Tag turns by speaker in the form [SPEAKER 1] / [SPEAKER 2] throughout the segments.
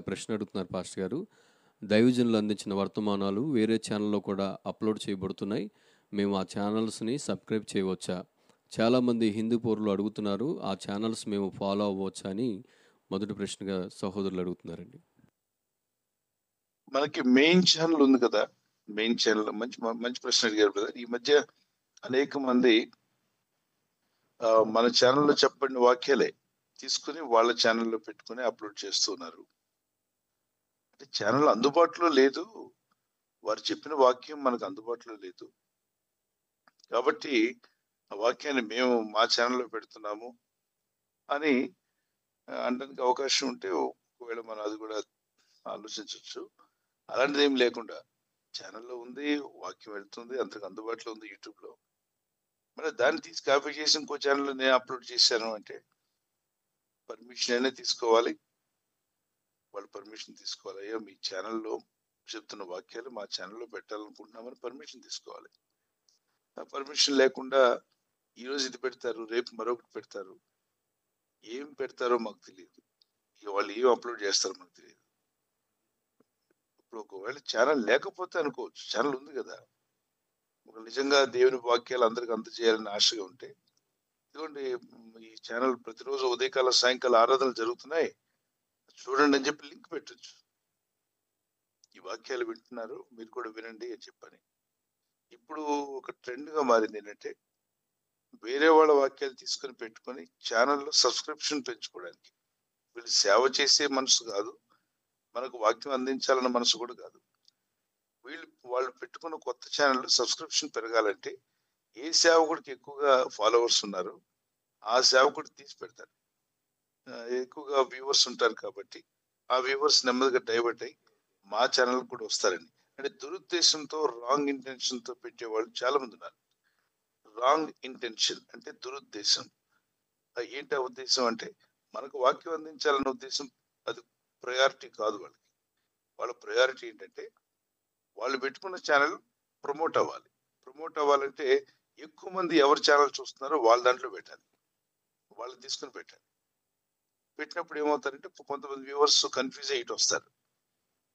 [SPEAKER 1] ప్రశ్న అడుగుతున్నారు పాస్టర్ గారు. దైవజనులు అందించిన వర్తమానాలు వేరే ఛానల్‌లో కూడా అప్‌లోడ్ చేయబడుతున్నాయి. మేము ఆ ఛానల్స్‌ని సబ్‌స్క్రైబ్ చేయవచ్చా? చాలామంది హిందూ పౌరులు అడుగుతున్నారు. ఆ ఛానల్స్ మేము ఫాలో అవ్వవచ్చా అని మొదటి ప్రశ్నగా సహోదరులు అడుగుతున్నారండి.
[SPEAKER 2] మనకి మెయిన్ ఛానల్ ఉంది కదా. మెయిన్ ఛానల్ మంచి ప్రశ్న అడిగారు బ్రదర్. ఈ మధ్య అనేక మంది మన ఛానల్లో చెప్పబడిన వాక్యాలే తీసుకుని వాళ్ళ ఛానల్లో పెట్టుకుని అప్లోడ్ చేస్తున్నారు. అంటే ఛానల్ అందుబాటులో లేదు, వారు చెప్పిన వాక్యం మనకు అందుబాటులో లేదు కాబట్టి ఆ వాక్యాన్ని మేము మా ఛానల్లో పెడుతున్నాము అని అనడానికి అవకాశం ఉంటే ఒకవేళ మనం అది కూడా ఆలోచించవచ్చు. అలాంటిది ఏం లేకుండా ఛానల్లో ఉంది, వాక్యం వెళ్తుంది, అంతకు అందుబాటులో ఉంది యూట్యూబ్లో. మరి దాన్ని తీసి కాపీ చేసి ఇంకో ఛానల్లో నేను అప్లోడ్ చేశాను అంటే పర్మిషన్ అయినా తీసుకోవాలి, వాళ్ళు పర్మిషన్ తీసుకోవాలి. అయ్యో మీ ఛానల్లో చెప్తున్న వాక్యాలు మా ఛానల్లో పెట్టాలనుకుంటున్నామని పర్మిషన్ తీసుకోవాలి. ఆ పర్మిషన్ లేకుండా ఈరోజు ఇది పెడతారు, రేపు మరొకటి పెడతారు. ఏం పెడతారో మాకు తెలియదు, వాళ్ళు ఏం అప్లోడ్ చేస్తారో మాకు తెలియదు. ఇప్పుడు ఒకవేళ ఛానల్ లేకపోతే అనుకోవచ్చు, ఛానల్ ఉంది కదా. నిజంగా దేవుని వాక్యాలు అందరికి అందజేయాలని ఆశగా ఉంటే ఇదిగోండి, ఈ ఛానల్ ప్రతిరోజు ఉదయకాల సాయంకాల ఆరాధనలు జరుగుతున్నాయి, చూడండి అని చెప్పి లింక్ పెట్టచ్చు. ఈ వాక్యాలు వింటున్నారు, మీరు కూడా వినండి అని చెప్పని. ఇప్పుడు ఒక ట్రెండ్ గా మారింది ఏంటంటే వేరే వాళ్ళ వాక్యాలు తీసుకొని పెట్టుకొని ఛానల్లో సబ్స్క్రిప్షన్ పెంచుకోవడానికి. వీళ్ళు సేవ చేసే మనసు కాదు, మనకు వాక్యం అందించాలన్న మనసు కూడా కాదు. వాళ్ళు పెట్టుకున్న కొత్త ఛానల్ సబ్స్క్రిప్షన్ పెరగాలంటే ఏ సేవకుడికి ఎక్కువగా ఫాలోవర్స్ ఉన్నారు ఆ సేవకుడు తీసి పెడతారు. ఎక్కువగా వ్యూవర్స్ ఉంటారు కాబట్టి ఆ వ్యూవర్స్ నెమ్మదిగా డైవర్ట్ అయ్యి మా ఛానల్ కూడా వస్తారని. అంటే దురుద్దేశంతో, రాంగ్ ఇంటెన్షన్ తో పెట్టేవాళ్ళు చాలా మంది ఉన్నారు. రాంగ్ ఇంటెన్షన్ అంటే దురుద్దేశం. ఏంటి ఆ ఉద్దేశం అంటే మనకు వాక్యం అందించాలన్న ఉద్దేశం, అది ప్రయారిటీ కాదు వాళ్ళకి. వాళ్ళ ప్రయారిటీ ఏంటంటే వాళ్ళు పెట్టుకున్న ఛానల్ ప్రమోట్ అవ్వాలి. ప్రమోట్ అవ్వాలంటే ఎక్కువ మంది ఎవరి ఛానల్ చూస్తున్నారో వాళ్ళ దాంట్లో పెట్టాలి, వాళ్ళు తీసుకుని పెట్టాలి. పెట్టినప్పుడు ఏమవుతారంటే కొంతమంది వ్యూవర్స్ కన్ఫ్యూజ్ అయ్యి వస్తారు,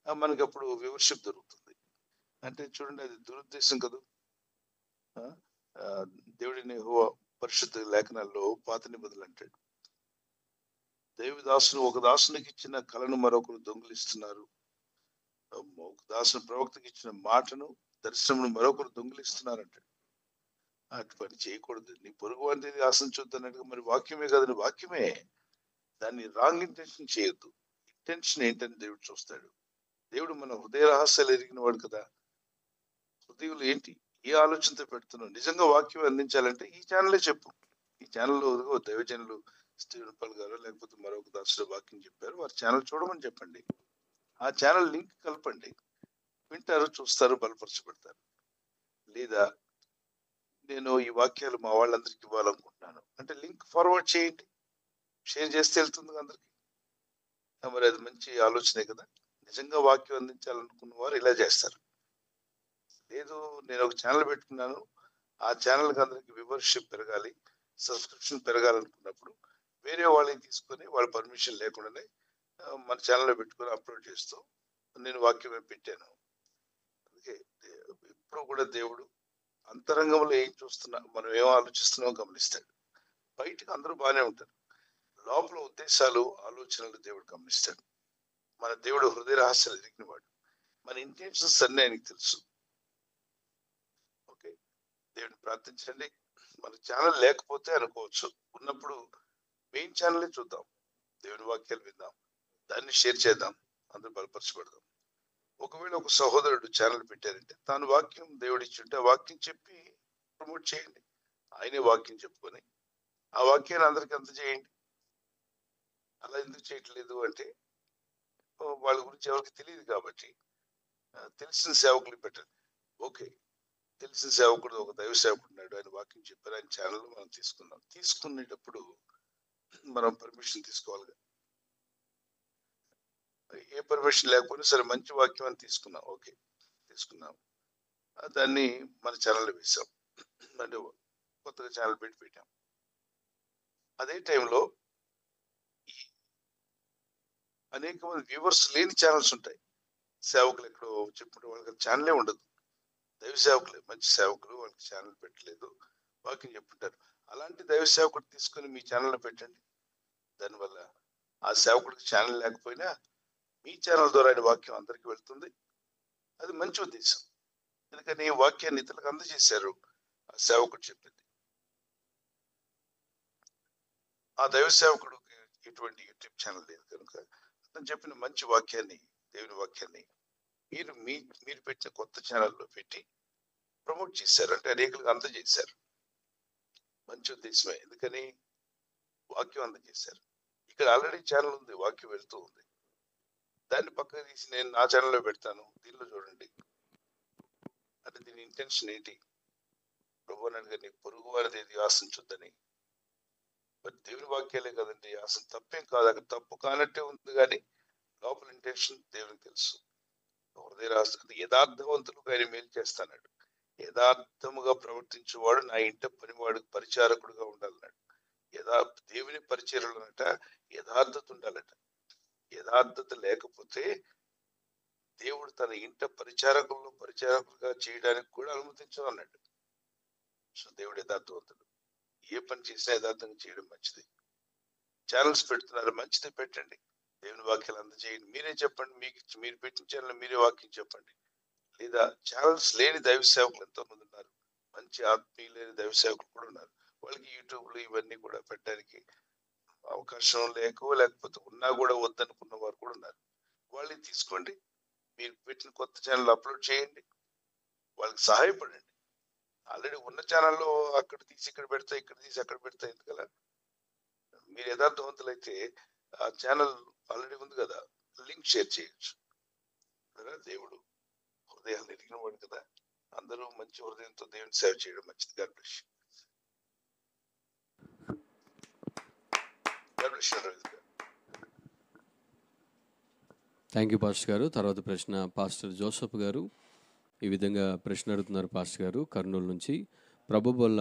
[SPEAKER 2] మనకి అప్పుడు వ్యూవర్షిప్ దొరుకుతుంది. అంటే చూడండి, అది దురుద్దేశం కదా. దేవుడిని పరిశుద్ధ లేఖనాల్లో పాత నిబంధనలు అంటాడు, దేవదాసును ఒక దాసునికి ఇచ్చిన కళను మరొకరు దొంగిలిస్తున్నారు, ఒక దాసుని ప్రవక్తకి ఇచ్చిన మాటను, దర్శనమును మరొకరు దొంగిలిస్తున్నారు అంటాడు. అటు పని చేయకూడదు. నీ పొరుగు వాడిని ఆశించొద్దన్నట్టుగా మరి వాక్యమే కదని, వాక్యమే. దాన్ని రాంగ్ ఇంటెన్షన్ చేయొద్దు. ఇంటెన్షన్ ఏంటని దేవుడు చూస్తాడు. దేవుడు మన హృదయ రహస్యాలు ఎరిగిన వాడు కదా. హృదయులు ఏంటి, ఏ ఆలోచనతో పెడుతున్నావు, నిజంగా వాక్యం అందించాలంటే ఈ ఛానలే చెప్పు. ఈ ఛానల్లో దైవజనులు స్టీవెన్ పాల్ గారు లేకపోతే మరొక దాసుడు వాక్యం చెప్పారు, వారి ఛానల్ చూడమని చెప్పండి. ఆ ఛానల్ లింక్ కలపండి, వింటారు, చూస్తారు, బలపరచబడతారు. లేదా నేను ఈ వాక్యాలు మా వాళ్ళందరికీ ఇవ్వాలనుకుంటున్నాను అంటే లింక్ ఫార్వర్డ్ చేయండి, షేర్ చేస్తే వెళ్తుంది అందరికి. మరి అది మంచి ఆలోచనే కదా. నిజంగా వాక్యం అందించాలనుకున్న వారు ఇలా చేస్తారు. లేదు నేను ఒక ఛానల్ పెట్టుకున్నాను, ఆ ఛానల్కి అందరికి వ్యూవర్షిప్ పెరగాలి, సబ్స్క్రిప్షన్ పెరగాలనుకున్నప్పుడు వేరే వాళ్ళని తీసుకొని వాళ్ళ పర్మిషన్ లేకుండానే మన ఛానల్లో పెట్టుకొని అప్లోడ్ చేస్తూ నేను వాక్యమే పెట్టాను. అందుకే ఇప్పుడు కూడా దేవుడు అంతరంగంలో ఏం చూస్తున్నా, మనం ఏం ఆలోచిస్తున్నామో గమనిస్తాడు. బయటకు అందరూ బాగానే ఉంటారు, లోపల ఉద్దేశాలు, ఆలోచనలు దేవుడు గమనిస్తాడు. మన దేవుడు హృదయ రహస్యాలు ఎరిగిన వాడు, మన ఇంటెన్షన్స్ అన్నీ ఆయనకి తెలుసు. ఓకే, దేవుడిని ప్రార్థించండి. మన ఛానల్ లేకపోతే అనుకోవచ్చు, ఉన్నప్పుడు మెయిన్ ఛానలే చూద్దాం, దేవుని వాక్యాలు విందాం, దాన్ని షేర్ చేద్దాం, అందరూ బలపరచబడదాం. ఒకవేళ ఒక సహోదరుడు ఛానల్ పెట్టారంటే తాను వాక్యం దేవుడు ఇచ్చుంటే ఆ వాక్యం చెప్పి ప్రమోట్ చేయండి. ఆయనే వాక్యం చెప్పుకొని ఆ వాక్యాన్ని అందరికి అందజేయండి. అలా ఎందుకు చేయట్లేదు అంటే వాళ్ళ గురించి ఎవరికి తెలియదు కాబట్టి తెలిసిన సేవకులు పెట్టండి. ఓకే, తెలిసిన సేవకుడు, ఒక దైవ సేవకుడు ఉన్నాడు, ఆయన వాక్యం చెప్పారు, ఆయన ఛానల్ మనం తీసుకుందాం. తీసుకునేటప్పుడు మనం పర్మిషన్ తీసుకోవాలి. ఏ పర్మిషన్ లేకపోయినా సరే మంచి వాక్యం అని తీసుకున్నాం, ఓకే తీసుకున్నాం, దాన్ని మన ఛానల్లో వేసాం, అంటే కొత్తగా ఛానల్ పెట్టాం. అదే టైంలో అనేక మంది వ్యూవర్స్ లేని ఛానల్స్ ఉంటాయి. సేవకులు ఎక్కడో చెప్పుకుంటే వాళ్ళకి ఛానలే ఉండదు. దైవ సేవకులే మంచి సేవకులు, వాళ్ళకి ఛానల్ పెట్టలేదు, వాక్యం చెప్పుంటారు. అలాంటి దైవ సేవకుడు తీసుకొని మీ ఛానల్లో పెట్టండి. దానివల్ల ఆ సేవకుడికి ఛానల్ లేకపోయినా మీ ఛానల్ ద్వారా ఆయన వాక్యం అందరికీ వెళ్తుంది. అది మంచి ఉద్దేశం. ఎందుకని ఈ వాక్యాన్ని ఇతరులకు అందజేశారు ఆ సేవకుడు చెప్పింది. ఆ దైవ సేవకుడు ఎటువంటి యూట్యూబ్ ఛానల్ లేదు కనుక అతను చెప్పిన మంచి వాక్యాన్ని, దేవుని వాక్యాన్ని మీరు పెట్టిన కొత్త ఛానల్లో పెట్టి ప్రమోట్ చేశారు, అంటే అనేకులకు అందజేశారు. మంచి ఉద్దేశమే. ఎందుకని వాక్యం అందజేశారు. ఇక్కడ ఆల్రెడీ ఛానల్ ఉంది, వాక్యం వెళ్తూ ఉంది. దాన్ని పక్కన తీసి నేను నా ఛానల్లో పెడతాను, దీనిలో చూడండి అంటే దీని ఇంటెన్షన్ ఏంటి? ప్రభు అన్నాడు నీ పొరుగు వారిది ఏది ఆశించొద్దని. మరి దేవుని వాక్యాలే కదండి, అసలు తప్పేం కాదు, అక్కడ తప్పు కానట్టే ఉంది, కానీ లోపల ఇంటెన్షన్ దేవునికి తెలుసు. హృదయ రాష్ట్ర యథార్థవంతులకు ఆయన మేలు చేస్తాడు. యథార్థముగా ప్రవర్తించేవాడు నా ఇంట పనివాడు పరిచారకుడుగా ఉండాలన్నాడు. దేవుని పరిచర్యలు అన్నట యథార్థత ఉండాలట. యథార్థత లేకపోతే దేవుడు తన ఇంట పరిచారకులుగా చేయడానికి కూడా అనుమతించమన్నాడు. సో దేవుడు యథార్థవంతుడు. ఏ పని చేసినా యథార్థంగా చేయడం మంచిది. ఛానల్స్ పెడుతున్నారు, మంచిది, పెట్టండి. దేవుని వాక్యాలు అందజేయండి. మీరే చెప్పండి, మీరు పెట్టిన ఛానల్ మీరే వాక్యం చెప్పండి. లేదా ఛానల్స్ లేని దైవ సేవకులు ఎంతో మంది ఉన్నారు, మంచి ఆత్మీయులైన దైవ సేవకులు కూడా ఉన్నారు. వాళ్ళకి యూట్యూబ్లు ఇవన్నీ కూడా పెట్టడానికి అవకాశం లేకపోతే ఉన్నా కూడా వద్దనుకున్న వారు కూడా ఉన్నారు. వాళ్ళని తీసుకోండి, మీరు పెట్టిన కొత్త ఛానల్ అప్లోడ్ చేయండి, వాళ్ళకి సహాయపడండి. ఆల్రెడీ ఉన్న ఛానల్లో అక్కడ తీసి ఇక్కడ పెడతా, ఇక్కడ తీసి అక్కడ పెడతా ఎందుకలా? మీరు యథార్థవంతులైతే ఆ ఛానల్ ఆల్రెడీ ఉంది కదా, లింక్ షేర్ చేయొచ్చు కదా. దేవుడు హృదయాన్ని ఎరిగిన వాడు కదా. అందరూ మంచి హృదయంతో దేవుని సేవ చేయడం మంచిది. God bless you.
[SPEAKER 1] Thank you pastor గారు. తర్వాత ప్రశ్న పాస్టర్ జోసఫ్ గారు ఈ విధంగా ప్రశ్న అడుగుతున్నారు. పాస్టర్ గారు కర్నూలు నుంచి, ప్రభు వల్ల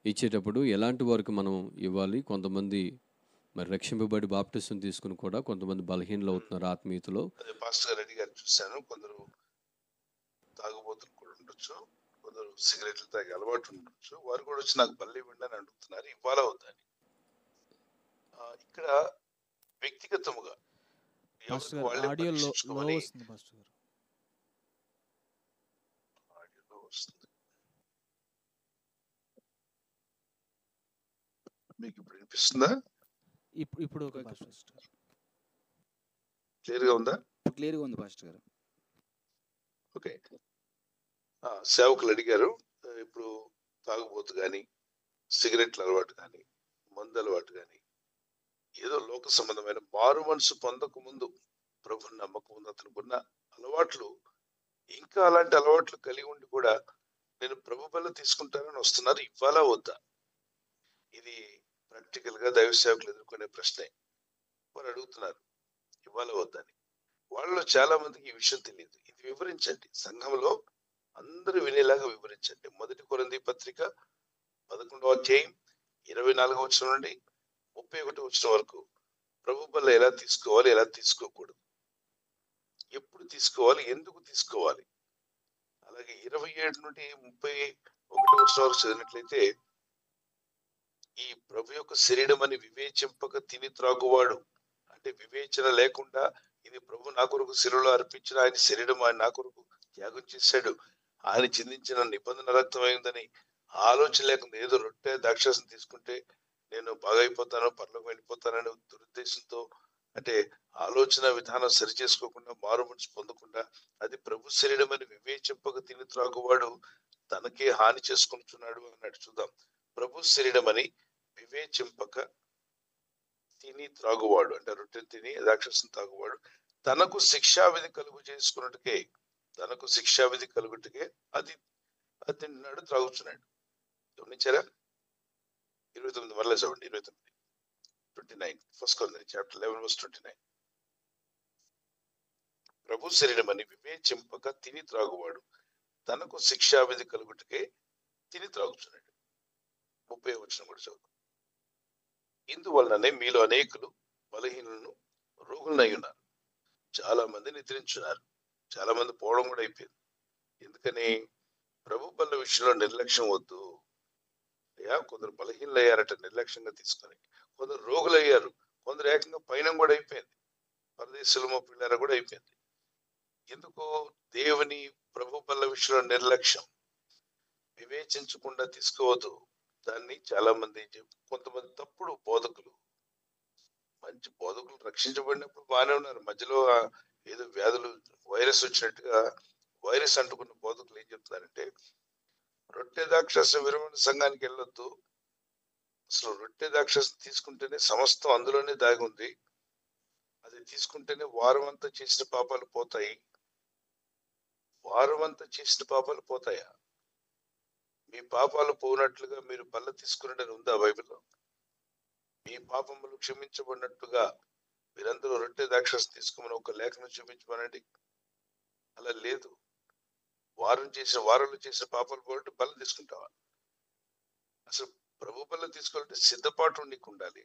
[SPEAKER 1] ఇచ్చేటప్పుడు ఎలాంటి వారికి మనం ఇవ్వాలి? కొంతమంది మరి రక్షింపబడి బాప్టిజం తీసుకుని కూడా కొంతమంది బలహీనలు అవుతున్నారు ఆత్మీయతలో.
[SPEAKER 2] అదే పాస్టర్ గారు అడిగారు, చూశాను. కొందరు తాగుబోతులు కూడా ఉండొచ్చు, కొందరు సిగరెట్లు తాగే అలవాటు ఉండొచ్చు. వారు కూడా వచ్చి నాకు బల్లి ఇవ్వండి అని అడుగుతున్నారు. ఇవ్వాలా వద్దని ఇక్కడ వ్యక్తిగతముగా ఆడియోలో వస్తుంది. మీకు ఇప్పుడు వినిపిస్తుందా?
[SPEAKER 3] ఇప్పుడు
[SPEAKER 2] క్లియర్ గా ఉందా?
[SPEAKER 3] క్లియర్ గా ఉంది పాస్టర్ గారు.
[SPEAKER 2] ఓకే. సేవకులు అడిగారు, ఇప్పుడు తాగుబోతు కానీ, సిగరెట్ల అలవాటు కానీ, మందు అలవాటు కానీ, ఏదో లోక సంబంధమైన మారు మనసు పొందక ముందు ప్రభు నమ్మకం ముందు అతనికి ఉన్న అలవాట్లు, ఇంకా అలాంటి అలవాట్లు కలిగి ఉండి కూడా నేను ప్రభు బల్ల తీసుకుంటానని వస్తున్నారు, ఇవ్వాలా వద్దా? ఇది ప్రాక్టికల్ గా దైవ సేవకులు ఎదుర్కొనే ప్రశ్నే. వారు అడుగుతున్నారు ఇవ్వాలా వద్దని. వాళ్ళలో చాలా మందికి ఈ విషయం తెలియదు. ఇది వివరించండి, సంఘంలో అందరూ వినేలాగా వివరించండి. 1 కొరింథీ పత్రిక 11వ అధ్యాయం 24వ వచనం నుండి 31వ వచనం వరకు ప్రభు బల్ల ఎలా తీసుకోవాలి, ఎలా తీసుకోకూడదు, ఎప్పుడు తీసుకోవాలి, ఎందుకు తీసుకోవాలి. అలాగే 27 నుండి 31వ వచనం వరకు చదివినట్లయితే, ఈ ప్రభు యొక్క శరీరం అని వివేచింపక తిని త్రాగువాడు, అంటే వివేచన లేకుండా ఇది ప్రభు నా కొరకు శిలువలో అర్పించిన ఆయన శరీరం, ఆయన నా కొరకు త్యాగం చేశాడు, ఆయన చిందించిన నిబంధన రక్తమైందని ఆలోచన లేకుండా ఏదో రొట్టె ద్రాక్షాసం తీసుకుంటే నేను బాగైపోతాను, పరలోకం వెళ్ళిపోతానని దురుద్దేశంతో, అంటే ఆలోచన విధానం సరి చేసుకోకుండా, మారు మనసు పొందకుండా, అది ప్రభు శరీరం అని వివేచింపక తిని త్రాగువాడు తనకే హాని చేసుకుంటున్నాడు అన్నట్టు. చూద్దాం. ప్రభు శరీరం అని వివేచింపక తిని త్రాగువాడు, అంటే రొట్టె తిని ద్రాక్షాసం తాగువాడు తనకు శిక్షావిధి కలుగు చేసుకున్నట్టుకే, తనకు శిక్షావిధి కలుగుటకే అది తింటున్నాడు, త్రాగుతున్నాడు. గమనించారా? 29 మరలా చూడండి. 29 ఫస్ట్ కొరింథీ చాప్టర్ 11 verse 29. ప్రభు శరీరం అని వివేచింపక తిని త్రాగువాడు తనకు శిక్షావిధి కలుగుటకే తిని త్రాగుతున్నాడు. 30వ వచనం కూడా చదువు. ఇందువలననే మీలో అనేకులు బలహీనులను రోగులనై ఉన్నారు. చాలా మంది నిద్రించున్నారు. చాలా మంది పోవడం కూడా అయిపోయింది. ఎందుకని? ప్రభు బల్ల విషయంలో నిర్లక్ష్యం వద్దు. అయ్యా, కొందరు బలహీనలు అయ్యారట నిర్లక్ష్యంగా తీసుకొని, కొందరు రోగులు అయ్యారు, కొందరు ఏకంగా పైన కూడా అయిపోయింది, పరదేశులమో పిల్లర కూడా అయిపోయింది. ఎందుకు? దేవుని ప్రభు బల్ల విషయంలో నిర్లక్ష్యం. వివేచించకుండా తీసుకోవద్దు. దాన్ని చాలా మంది కొంతమంది తప్పుడు బోధకులు, మంచి బోధకులు రక్షించబడినప్పుడు బాగానే ఉన్నారు, మధ్యలో ఏదో వ్యాధులు వైరస్ వచ్చినట్టుగా వైరస్ అంటుకున్న బోధకులు ఏం చెప్తున్నారంటే, రొట్టె ద్రాక్షరసం విరమణ సంఘానికి వెళ్ళొద్దు, అసలు రొట్టె ద్రాక్షరసం తీసుకుంటేనే సమస్తం అందులోనే దాగి ఉంది, అది తీసుకుంటేనే వారం అంతా చేసిన పాపాలు పోతాయి. వారం అంతా చేసిన పాపాలు పోతాయా? మీ పాపాలు పోనట్లుగా మీరు బల్ల తీసుకున్నదని ఉందా బైబిల్లో? మీ పాపములు క్షమించబడినట్టుగా మీరందరూ రొట్టె ద్రాక్షరసం తీసుకోమని ఒక లేఖను చూపించమనండి. అలా లేదు. వారంలో చేసిన పాపాలు పోలంటే బల్ల తీసుకుంటావా? అసలు ప్రభు బల్ల తీసుకోవాలంటే సిద్ధపాటు నీకు ఉండాలి.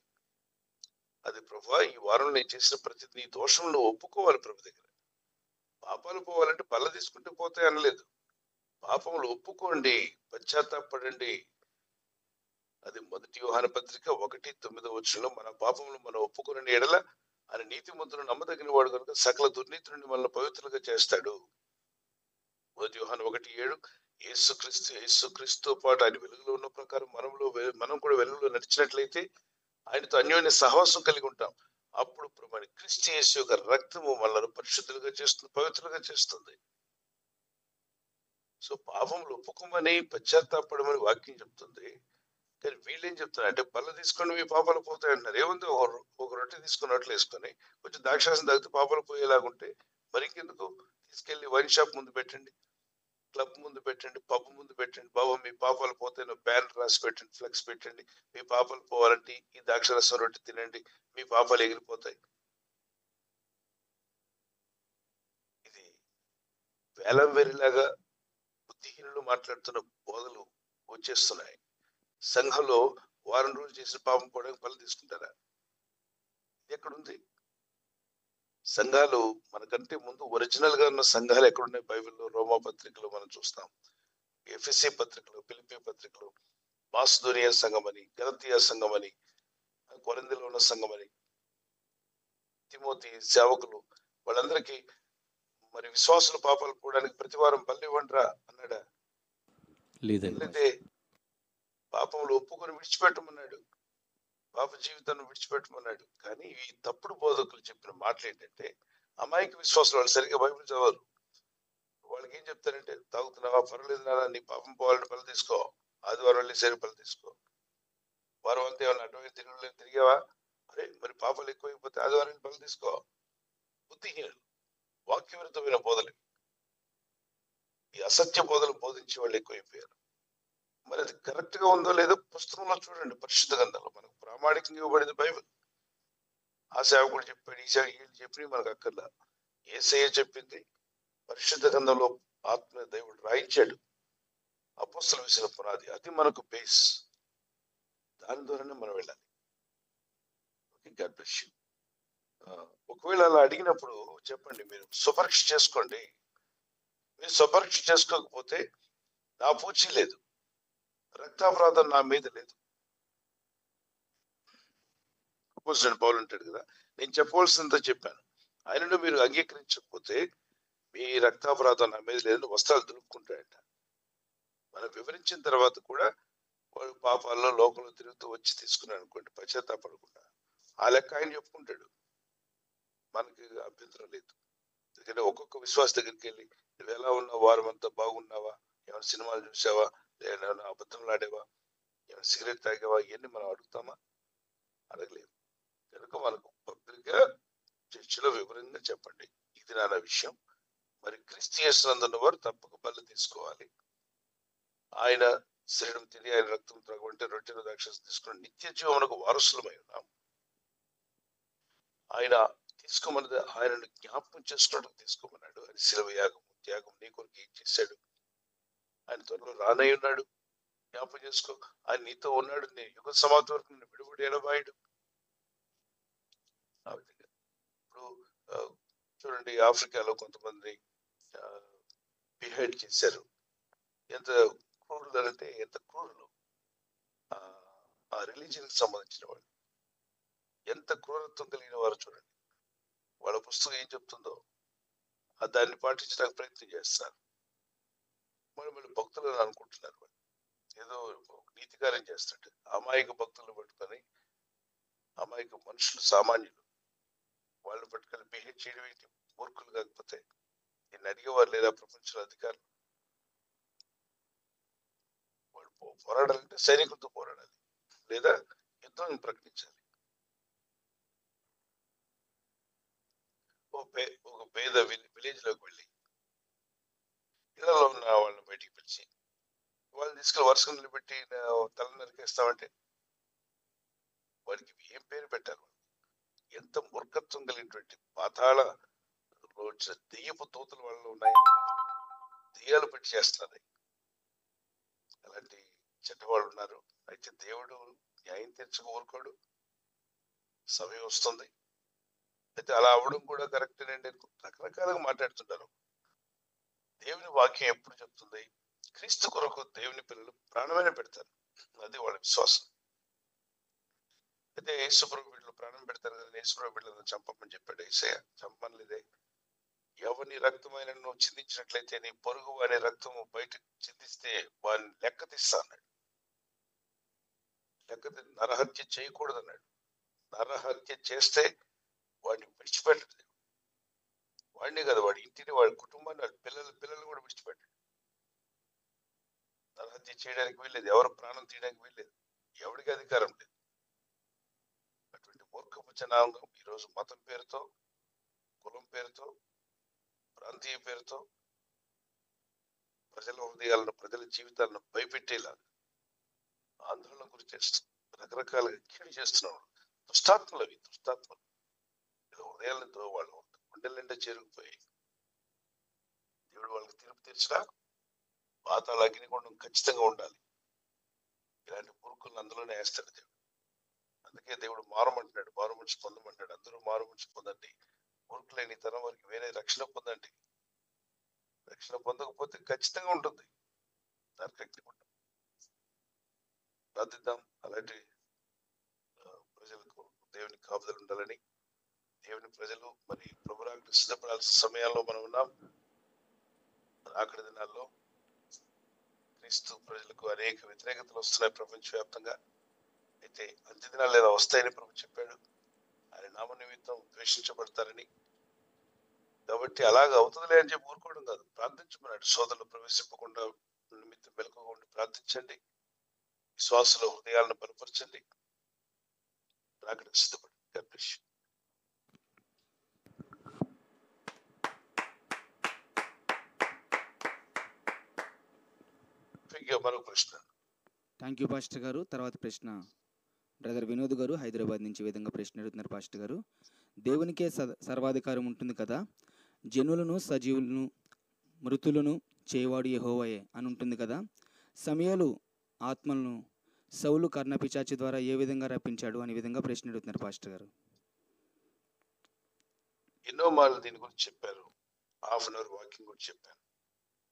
[SPEAKER 2] అది ప్రభువా, ఈ వారంలో నేను చేసిన ప్రతి నీ దోషంలో ఒప్పుకోవాలి ప్రభు దగ్గర. పాపాలు పోవాలంటే బల్ల తీసుకుంటే పోతాయి అనలేదు. పాపములు ఒప్పుకోండి, పశ్చాత్తాపడండి. అది 1 యోహాను పత్రిక 1:9 మన పాపములు మనం ఒప్పుకుని ఎడల అని నీతిమంతుడు నమ్మదగిన వాడు కనుక సకల దుర్నీతి నుండి మనల్ని పవిత్రులుగా చేస్తాడు. 1 యోహాను 1:7 యేసుక్రీస్తు పాటు ఆయన వెలుగులో ఉన్న ప్రకారం మనం కూడా వెలుగులో నడిచినట్లయితే ఆయనతో అన్యోన్య సహవాసం కలిగి ఉంటాం. అప్పుడు మన క్రీస్తు యేసు యొక్క రక్తము మనల్ని పరిశుద్ధులుగా చేస్తుంది, పవిత్రులుగా చేస్తుంది. సో పాపములు ఒప్పుకోమని పశ్చాత్తాపడమని వాక్యం చెప్తుంది. కానీ వీళ్ళు ఏం చెప్తున్నారు అంటే, బల్ల తీసుకొని మీ పాపాలు పోతాయి అంటున్నారు. ఏముంది, ఒక రొట్టె తీసుకుని నోట్లు వేసుకొని కొంచెం ద్రాక్షారసం తాగితే పాపాలు పోయేలాగుంటే మరి ఇంకెందుకు? తీసుకెళ్లి వైన్ షాప్ ముందు పెట్టండి, క్లబ్ ముందు పెట్టండి, పబ్ ముందు పెట్టండి. బాబు మీ పాపాలు పోతే బ్యానర్ రాసి పెట్టండి, ఫ్లెక్స్ పెట్టండి, మీ పాపాలు పోవాలంటే ఈ ద్రాక్షారసం రొట్టె తినండి, మీ పాపాలు ఎగిరిపోతాయి. ఇది వేలం వెరిలాగా బుద్ధిహీనులు మాట్లాడుతున్న బోధలు వచ్చేస్తున్నాయి. సంఘంలో వారం రోజులు చేసిన పాపం పోవడానికి బల్ల తీసుకుంటారా? ఇది ఎక్కడుంది? సంఘాలు మనకంటే ముందు ఒరిజినల్ గా ఉన్న సంఘాలు ఎక్కడున్నాయి? బైబిల్లో, రోమా పత్రికలో మనం చూస్తాం, ఎఫెసీ పత్రికలు, ఫిలిప్పీ పత్రికలు, మాసిదోనియా సంఘం అని, గలతీయ సంఘం అని, కొరింథీలో ఉన్న సంఘం అని, తిమోతి సేవకులు, వాళ్ళందరికీ మరి విశ్వాసుల పాపాలు పోవడానికి ప్రతి వారం బల్ల ఇవ్వండిరా అన్నాడా? లేదంటే పాపములు ఒప్పుకొని విడిచిపెట్టమన్నాడు, పాప జీవితాన్ని విడిచిపెట్టమన్నాడు. కానీ ఈ తప్పుడు బోధకులు చెప్పిన మాటలు ఏంటంటే, అమాయక విశ్వాసులు, వాళ్ళు సరిగ్గా బైబిల్ చదవరు. వాళ్ళకి ఏం చెప్తారంటే, తాగుతున్నావా, పర్వాలేదు నాన్న, నీ పాపం పోవాలని బల్ల తీసుకో, ఆదివారం వెళ్ళి సరి బల్ల తీసుకో, వారం అంతా ఏమన్నా అడ్డమైన తిరిగావా, అరే మరి పాపాలు ఎక్కువైపోతే ఆదివారం బల్ల తీసుకో. బుద్ధిహీనులు, వాక్యవిరుద్ధమైన బోధలు, ఈ అసత్య బోధలు బోధించే వాళ్ళు ఎక్కువైపోయారు. మరి అది కరెక్ట్ గా ఉందో లేదో పుస్తకంలో చూడండి, పరిశుద్ధ గ్రంథంలో మనకు ప్రామాణికంగా ఇవ్వబడింది బైబిల్. ఆ సేవకుడు చెప్పాడు, ఈ సేవకుడు చెప్పి మనకు అక్కర్లా. యేసయ్య చెప్పింది పరిశుద్ధ గ్రంథంలో ఆత్మ దేవుడు రాయించాడు. అపోస్తలులు వేసిన పునాది, అది మనకు బేస్. దాని ద్వారానే మనం వెళ్ళాలి. God bless you. ఒకవేళ అలా అడిగినప్పుడు చెప్పండి, మీరు స్వపరీక్ష చేసుకోండి. మీరు స్వపరీక్ష చేసుకోకపోతే నా పూచి లేదు, రక్తాపరాధం నా మీద లేదు. అపోస్తలుడైన పౌలు అంటాడు కదా, నేను చెప్పవలసిందంతా చెప్పాను, ఆయనను మీరు అంగీకరించకపోతే మీ రక్తాపరాధం నా మీద లేదని వస్త్రాలు దులుపుకుంటాడంట. మనం వివరించిన తర్వాత కూడా వాడు పాపాల్లో లోకంలో తిరుగుతూ వచ్చి తీసుకున్నాడు అనుకోండి, పశ్చాత్తాపడకుండా, ఆ లెక్క ఆయన చెప్పుకుంటాడు, మనకి అభ్యంతరం లేదు. ఎందుకంటే ఒక్కొక్క విశ్వాస దగ్గరికి వెళ్ళి, నువ్వు ఎలా ఉన్నావు, వారం అంతా బాగున్నావా, ఏమైనా సినిమాలు చూసావా, లేదా అబద్ధంలు ఆడేవా, ఏమైనా సిగరెట్ తాగావా, ఇవన్నీ మనం అడుగుతామా? అడగలేము. కనుక మనకు పబ్లిక్ గా చర్చిలో వివరంగా చెప్పండి, ఇది నా విషయం. మరి క్రీస్తు యేసునందున్న వారు తప్పక బల్ల తీసుకోవాలి. ఆయన శరీరం తిని ఆయన రక్తం త్రాగమంటే రొట్టెను ద్రాక్షరసం తీసుకుని నిత్య జీవమునకు వారసులమై ఉన్నాం. ఆయన తీసుకోమన్నది ఆయనను జ్ఞాపకం చేసుకోవడం తీసుకోమన్నాడు. ఆయన శిలువ త్యాగం నీ కొరకు ఏం చేశాడు, ఆయన త్వరలో రానై ఉన్నాడు, జ్ఞాపకం చేసుకో. ఆయన నీతో ఉన్నాడు, నేను యుగ సమాప్తి వరకు నిన్ను విడుబడి ఎడబాయడు. చూడండి, ఆఫ్రికాలో కొంతమంది బిహేడ్ చేశారు. ఎంత క్రూరులు అంటే ఎంత క్రూరులు. ఆ, ఆ రిలీజియన్ కి సంబంధించిన వాళ్ళు ఎంత క్రూరత్వం కలిగిన వారు చూడండి. వాళ్ళ పుస్తకం ఏం చెప్తుందో దాన్ని పాటించడానికి ప్రయత్నం చేస్తారు. మళ్ళీ భక్తులను అనుకుంటున్నారు వాళ్ళు ఏదో నీతి కార్యం చేస్తాడు. అమాయక భక్తులను పట్టుకొని, అమాయక మనుషులు, సామాన్యులు, వాళ్ళు పట్టుకొని బిహేవ్ చేయడం ఏంటి? మూర్ఖులు కాకపోతే నేను అడిగేవారు లేదా ప్రపంచంలో అధికారులు? వాళ్ళు పోరాడాలంటే సైనికులతో పోరాడాలి, లేదా యుద్ధం ప్రకటించాలి. ఒక పేద విలేజ్ లోకి వెళ్ళి ఇళ్లలో ఉన్న వాళ్ళని బయటికి పిలిచి వాళ్ళని తీసుకెళ్ళి వరుసగా నిలబెట్టి తల నరికేస్తామంటే వాడికి ఏం పేరు పెట్టారు? ఎంత మూర్ఖత్వం కలిగినటువంటి పాతాళ వచ్చిన దెయ్యపు తోతులు వాళ్ళు ఉన్నాయి. దెయ్యాలు పెట్టి చేస్తున్నారు. అలాంటి చెడ్డవాళ్ళు ఉన్నారు. అయితే దేవుడు న్యాయం తీర్చక ఊరుకోడు. సమయం వస్తుంది. అయితే అలా అవ్వడం కూడా కరెక్టేనండి. రకరకాలుగా మాట్లాడుతుంటారు. దేవుని వాక్యం ఎప్పుడు చెప్తుంది? క్రీస్తు కొరకు దేవుని పిల్లలు ప్రాణమైన పెడతారు. అది వాళ్ళ విశ్వాసం. అయితే యేసుప్రభు బిడ్డలు ప్రాణం పెడతారు కదా, యేసుప్రభు బిడ్డలను చంపమని చెప్పాడు యేసయ్య. చంపనిలేదే. ఎవరిని రక్తమైన నువ్వు చిందించినట్లయితే నీ పొరుగు వారి రక్తము బయట చిందిస్తే వారిని లెక్క తీస్తా అన్నాడు. నరహత్య చేయకూడదు అన్నాడు. నరహత్య చేస్తే వాడిని విడిచిపెట్టడు. వాడిని కదా, వాడి ఇంటిని, వాడి కుటుంబాన్ని, వాడి పిల్లలు కూడా విడిచిపెట్టాడు. నరహత్య చేయడానికి వీల్లేదు. ఎవరు ప్రాణం తీయడానికి వీల్లేదు. ఎవరికి అధికారం లేదు. అటువంటి మూర్ఖపు జనాంగం ఈరోజు మతం పేరుతో, కులం పేరుతో, ప్రాంతీయ పేరుతో ప్రజల హృదయాలను, ప్రజల జీవితాలను భయపెట్టేలాగా ఆందోళన గురి చేస్తూ రకరకాలుగా కీడు చేస్తున్నాడు. దుష్టాత్మలు అవి, దుష్టాత్మలు. హృదయాలతో వాళ్ళు గుండెల నిండా చేరుకుపోయి దేవుడు వాళ్ళకి తీర్పు తీర్చినా పాతాళ అగ్నిగుండం ఖచ్చితంగా ఉండాలి. ఇలాంటి మూర్ఖులను అందులోనే వేస్తాడు దేవుడు. అందుకే దేవుడు మారమంటున్నాడు, మారు మనిషి పొందమంటాడు. అందరూ మారు మనిషి పొందండి, మూర్ఖులైన తరం వారికి వేరే రక్షణ పొందండి. రక్షణ పొందకపోతే ఖచ్చితంగా ఉంటుంది నరకగ్నిగుండం. ప్రార్థిద్దాం. అలాంటి ప్రజలకు దేవుని కాపుదలు ఉండాలని. దేవుని ప్రజలు మరి ప్రభురాకు సిద్ధపడాల్సిన సమయాల్లో మనం ఉన్నాం. ఆఖరి దినాల్లో క్రీస్తు ప్రజలకు అనేక వ్యతిరేకతలు వస్తున్నాయి ప్రపంచవ్యాప్తంగా. అయితే అంత్య దినాలు లేదా వస్తాయని ప్రభు చెప్పాడు. ఆయన నామ నిమిత్తం ద్వేషించబడతారని. కాబట్టి అలాగ అవుతుందిలే అని చెప్పి ఊరుకోవడం కాదు, ప్రార్థించమన్నాడు. సోదరులు ప్రవేశింపకుండా నిమిత్తం మెలకుగా ఉండి ప్రార్థించండి. విశ్వాసుల హృదయాలను బలపరచండి. రాకడకు సిద్ధపడి. God bless you. మరొక ప్రశ్న.
[SPEAKER 3] థ్యాంక్ యూ పాస్టర్ గారు. తర్వాత ప్రశ్న బ్రదర్ వినోద్ గారు హైదరాబాద్ నుంచి ఈ విధంగా ప్రశ్న అడుగుతున్నారు. పాస్టర్ గారు, దేవునికే సర్వాధికారం ఉంటుంది కదా, జనులను సజీవులను మృతులను చేయవాడు యెహోవాయే అని ఉంటుంది కదా. సమూయేలు ఆత్మలను సౌలు కర్ణపిశాచి ద్వారా ఏ విధంగా రప్పించాడు అనే విధంగా ప్రశ్న అడుగుతున్నారు పాస్టర్ గారు.
[SPEAKER 2] ఎన్నో మార్లు దీని గురించి చెప్పారు. హాఫ్ అన్ అవర్ వాకింగ్ కూడా చెప్పాను.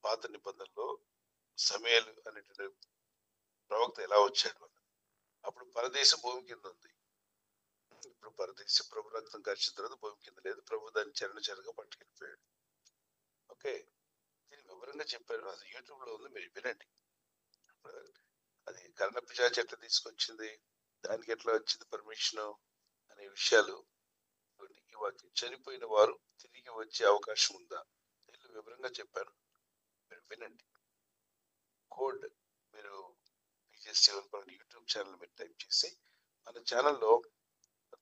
[SPEAKER 2] పాత నిబంధనలో సమూయేలు అనేటువంటి ప్రవక్త ఎలా వచ్చాడు అని. అప్పుడు పరదేశ భూమి కింద ఉంది. ఇప్పుడు పరదేశ ప్రభు రక్తం కలిసిన తర్వాత భూమి కింద లేదు. ప్రభు దాన్ని చరణగా పట్టుకెళ్ళిపోయాడు. ఓకే, దీన్ని వివరంగా చెప్పారు. అది యూట్యూబ్ లో ఉంది, మీరు వినండి. అది కర్ణపిశాచి ఎట్లా తీసుకొచ్చింది, దానికి ఎట్లా వచ్చింది పర్మిషన్ అనే విషయాలు. చనిపోయిన వారు తిరిగి వచ్చే అవకాశం ఉందా, వివరంగా చెప్పాను. మీరు వినండి. కోడ్ మీరు యూట్యూబ్ ఛానల్ మీరు టైప్ చేసి, మన ఛానల్లో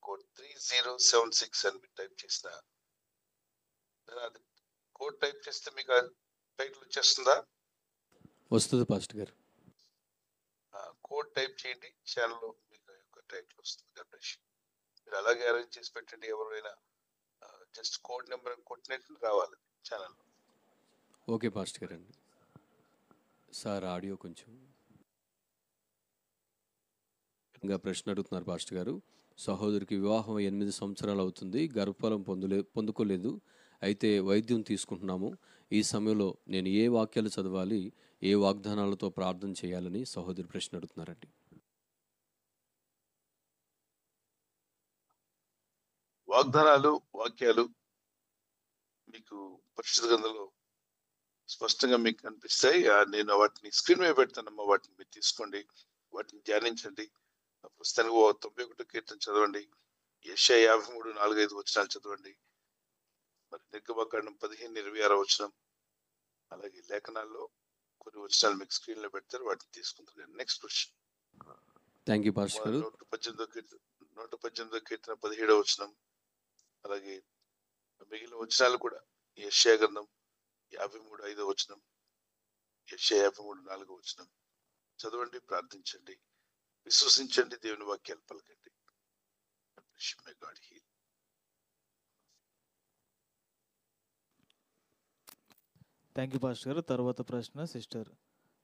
[SPEAKER 2] కోడ్ 3076 అని మీరు టైప్ చేసిన, అది కోడ్ టైప్ చేస్తే మీకు టైటిల్ వచ్చేస్తుందా?
[SPEAKER 1] వస్తుంది పాస్టర్ గారు.
[SPEAKER 2] కోడ్ టైప్ చేయండి, ఛానల్లో మీకు యొక్క టైటిల్ వస్తుంది. మీరు అలాగే అరేంజ్ చేసి పెట్టండి. ఎవరైనా జస్ట్ కోడ్ నెంబర్ కొట్టినట్టు రావాలి ఛానల్లో.
[SPEAKER 1] ఓకే పాస్టర్ గారు అండి. సార్ ఆడియో కొంచెం ఇంకా ప్రశ్న అడుగుతున్నారు పాస్టర్ గారు. సహోదరికి వివాహం 8 సంవత్సరాలు అవుతుంది, గర్భఫలం పొందుకోలేదు. అయితే వైద్యం తీసుకుంటున్నాము. ఈ సమయంలో నేను ఏ వాక్యాలు చదవాలి, ఏ వాగ్దానాలతో ప్రార్థన చేయాలని సహోదరి ప్రశ్న అడుగుతున్నారండి.
[SPEAKER 2] వాగ్దానాలు, వాక్యాలు మీకు పరిశుద్ధ గ్రంథంలో స్పష్టంగా మీకు కనిపిస్తాయి. నేను వాటిని స్క్రీన్ మీద పెడతానమ్మా, వాటిని మీరు తీసుకోండి, వాటిని ధ్యానించండి. ప్రస్తుతానికి 91 కీర్తన చదవండి, యెషయా 53, 4-5 వచనాలు చదవండి, మరి నిర్గమకాండం 15-26 వచనం, అలాగే లేఖనాల్లో కొన్ని వచనాలు మీకు స్క్రీన్ లో పెడతారు, వాటిని తీసుకుంటారు. Next question.
[SPEAKER 1] Thank you pastor గారు.
[SPEAKER 2] 118 కీర్తన 17 వచనం, అలాగే మిగిలిన వచనాలు కూడా యెషయా గ్రంథం 53:5 వచనం, యెషయా 53:4 వచనం చదవండి, ప్రార్థించండి, విశ్వసించండి, దేవుని వాక్యాలు పలకండి. May God heal.
[SPEAKER 4] Thank you pastor గారు. తర్వాత ప్రశ్న సిస్టర్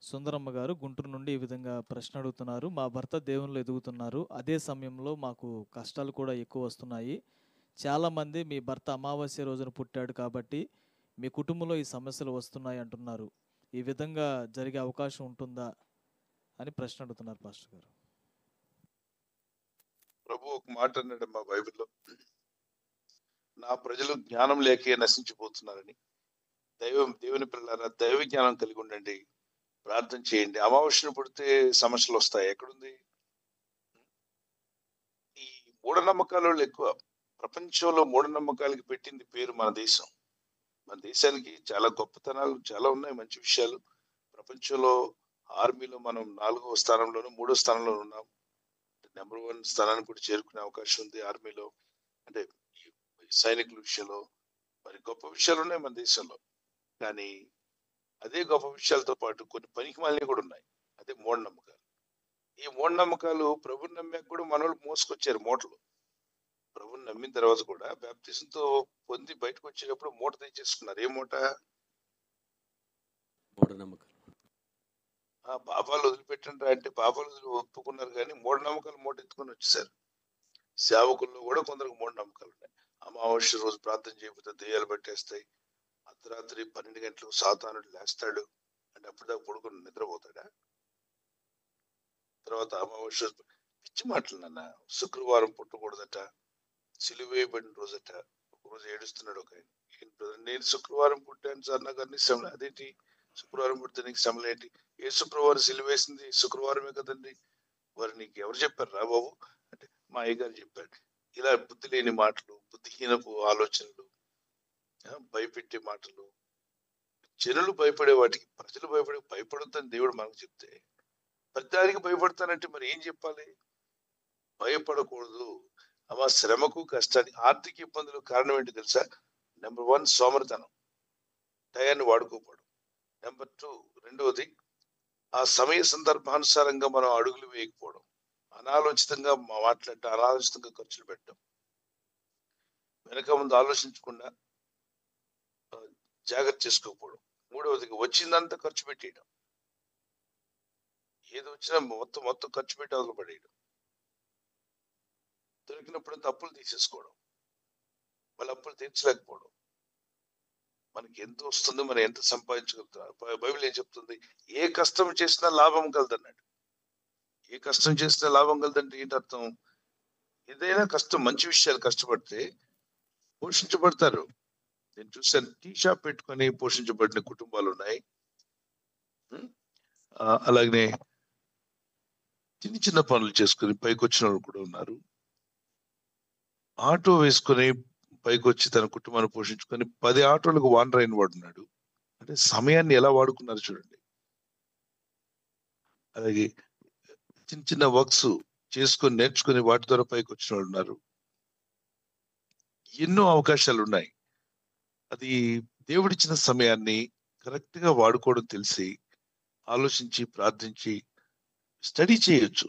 [SPEAKER 4] సుందరమ్మ గారు గుంటూరు నుండి ఈ విధంగా ప్రశ్న అడుగుతున్నారు. మా భర్త దేవునిలో ఎదుగుతున్నారు, అదే సమయంలో మాకు కష్టాలు కూడా ఎక్కువ వస్తున్నాయి. చాలామంది మీ భర్త అమావాస్య రోజున పుట్టాడు కాబట్టి మీ కుటుంబంలో ఈ సమస్యలు వస్తున్నాయి అంటున్నారు. ఈ విధంగా జరిగే అవకాశం ఉంటుందా అని ప్రశ్న అడుగుతున్నారు పాస్టర్ గారు.
[SPEAKER 2] ప్రభు ఒక మాట అన్నాడు మా బైబిల్లో, నా ప్రజలు జ్ఞానం లేకే నశించిపోతున్నారని. దేవుని పిల్లలారా, దైవ జ్ఞానం కలిగి ఉండండి, ప్రార్థన చేయండి. అమావాస్యను పుడితే సమస్యలు వస్తాయి. ఎక్కడుంది ఈ మూఢనమ్మకాల వాళ్ళు? ఎక్కువ ప్రపంచంలో మూఢనమ్మకాలకి పెట్టింది పేరు మన దేశం. మన దేశానికి చాలా గొప్పతనాలు చాలా ఉన్నాయి, మంచి విషయాలు. ప్రపంచంలో ఆర్మీలో మనం 4వ స్థానంలోనూ 3వ స్థానంలో ఉన్నాం. నెంబర్ 1 స్థానానికి కూడా చేరుకునే అవకాశం ఉంది ఆర్మీలో. అంటే సైనికుల విషయంలో మరి గొప్ప విషయాలు ఉన్నాయి మన దేశంలో. కానీ అదే గొప్ప విషయాలతో పాటు కొన్ని పనికిమాలినవి కూడా ఉన్నాయి, అదే మూఢనమ్మకాలు. ఈ మూఢనమ్మకాలు ప్రభుని నమ్మాక కూడా మనోళ్ళు మోసుకొచ్చారు మూటలు. ప్రభుని నమ్మిన తర్వాత కూడా బాప్తిజంతో పొంది బయటకు వచ్చేటప్పుడు మూట తెచ్చేసుకున్నారు. ఏ మూట?
[SPEAKER 1] మూఢనమ్మకాలు.
[SPEAKER 2] పాపాలు వదిలిపెట్టండి అంటే పాపాలు ఒప్పుకున్నారు, కానీ మూఢనమ్మకాలు మూట ఎత్తుకొని వచ్చేసారు. సేవకుల్లో కూడా కొందరికి మూఢనమ్మకాలు ఉన్నాయి. అమావాస్య రోజు ప్రార్థన చేయకపోతే దెయ్యాలు పట్టేస్తాయి, అర్ధరాత్రి 12 గంటలకు సాతానుడు లేస్తాడు అంటే అప్పటిదాకా పడుకుని నిద్రపోతాడా? తర్వాత అమావాస్య పిచ్చి మాటలు నాన్న. శుక్రవారం పుట్టకూడదట, సిలువ వేయబడిన రోజట. ఒకరోజు ఏడుస్తున్నాడు ఒక ఆయన, నేను శుక్రవారం పుట్టాను సార్, నాకు అన్ని శ్రమలు. అదేంటి శుక్రవారం పుడితే నీకు శ్రమలు ఏంటి? ఏ శుక్రవారం సిలువ వేసింది శుక్రవారమే కదండి. వారు నీకు ఎవరు చెప్పారు రా బాబు అంటే మా అయ్యగారు చెప్పాడు. ఇలా బుద్ధి లేని మాటలు, బుద్ధిహీనపు ఆలోచనలు, భయపెట్టే మాటలు, జనులు భయపడే వాటికి ప్రజలు భయపడొద్దని దేవుడు మనకు చెప్తే ప్రతిదానికి భయపడతానంటే మరి ఏం చెప్పాలి? భయపడకూడదు. అమ్మా, శ్రమకు కష్టానికి ఆర్థిక ఇబ్బందులు కారణం ఏంటి తెలుసా? నెంబర్ 1 సోమరితనం, టయాన్ని వాడుకోపోవడం. నెంబర్ 2 రెండవది ఆ సమయ సందర్భానుసారంగా మనం అడుగులు వేయకపోవడం, అనాలోచితంగా మాట్లాడటం, అనాలోచితంగా ఖర్చులు పెట్టడం, వెనక ముందు ఆలోచించకుండా జాగ్రత్త చేసుకోకపోవడం. మూడవదిగా వచ్చిందంతా ఖర్చు పెట్టేయడం, ఏది వచ్చినా మొత్తం ఖర్చు పెట్టి అవతల పడేయడం, దొరికినప్పుడు అప్పులు తీసేసుకోవడం, మళ్ళీ అప్పులు తీర్చలేకపోవడం. మనకి ఎంత వస్తుంది, మనం ఎంత సంపాదించగలుగుతాం? బైబిల్ ఏం చెప్తుంది? ఏ కష్టం చేసినా లాభం కలదన్నాడు. ఏ కష్టం చేసినా లాభం కలదంటే ఏంటి అర్థం? ఏదైనా కష్టం, మంచి విషయాలు కష్టపడితే పోషించబడతారు. నేను చూసాను, టీ షాప్ పెట్టుకొని పోషించబడిన కుటుంబాలు ఉన్నాయి. అలాగనే చిన్న చిన్న పనులు చేసుకుని పైకి వచ్చిన వాళ్ళు కూడా ఉన్నారు. ఆటో వేసుకొని పైకి వచ్చి తన కుటుంబాన్ని పోషించుకొని 10 ఆటోలకు ఓనర్ అయిన వాడు ఉన్నాడు. అంటే సమయాన్ని ఎలా వాడుకున్నారు చూడండి. అలాగే చిన్న చిన్న వర్క్స్ చేసుకొని నేర్చుకుని వాటి ద్వారా పైకి వచ్చిన వాళ్ళు ఉన్నారు. ఎన్నో అవకాశాలు ఉన్నాయి. అది దేవుడిచ్చిన సమయాన్ని కరెక్ట్ గా వాడుకోవడం తెలిసి ఆలోచించి ప్రార్థించి స్టడీ చేయొచ్చు.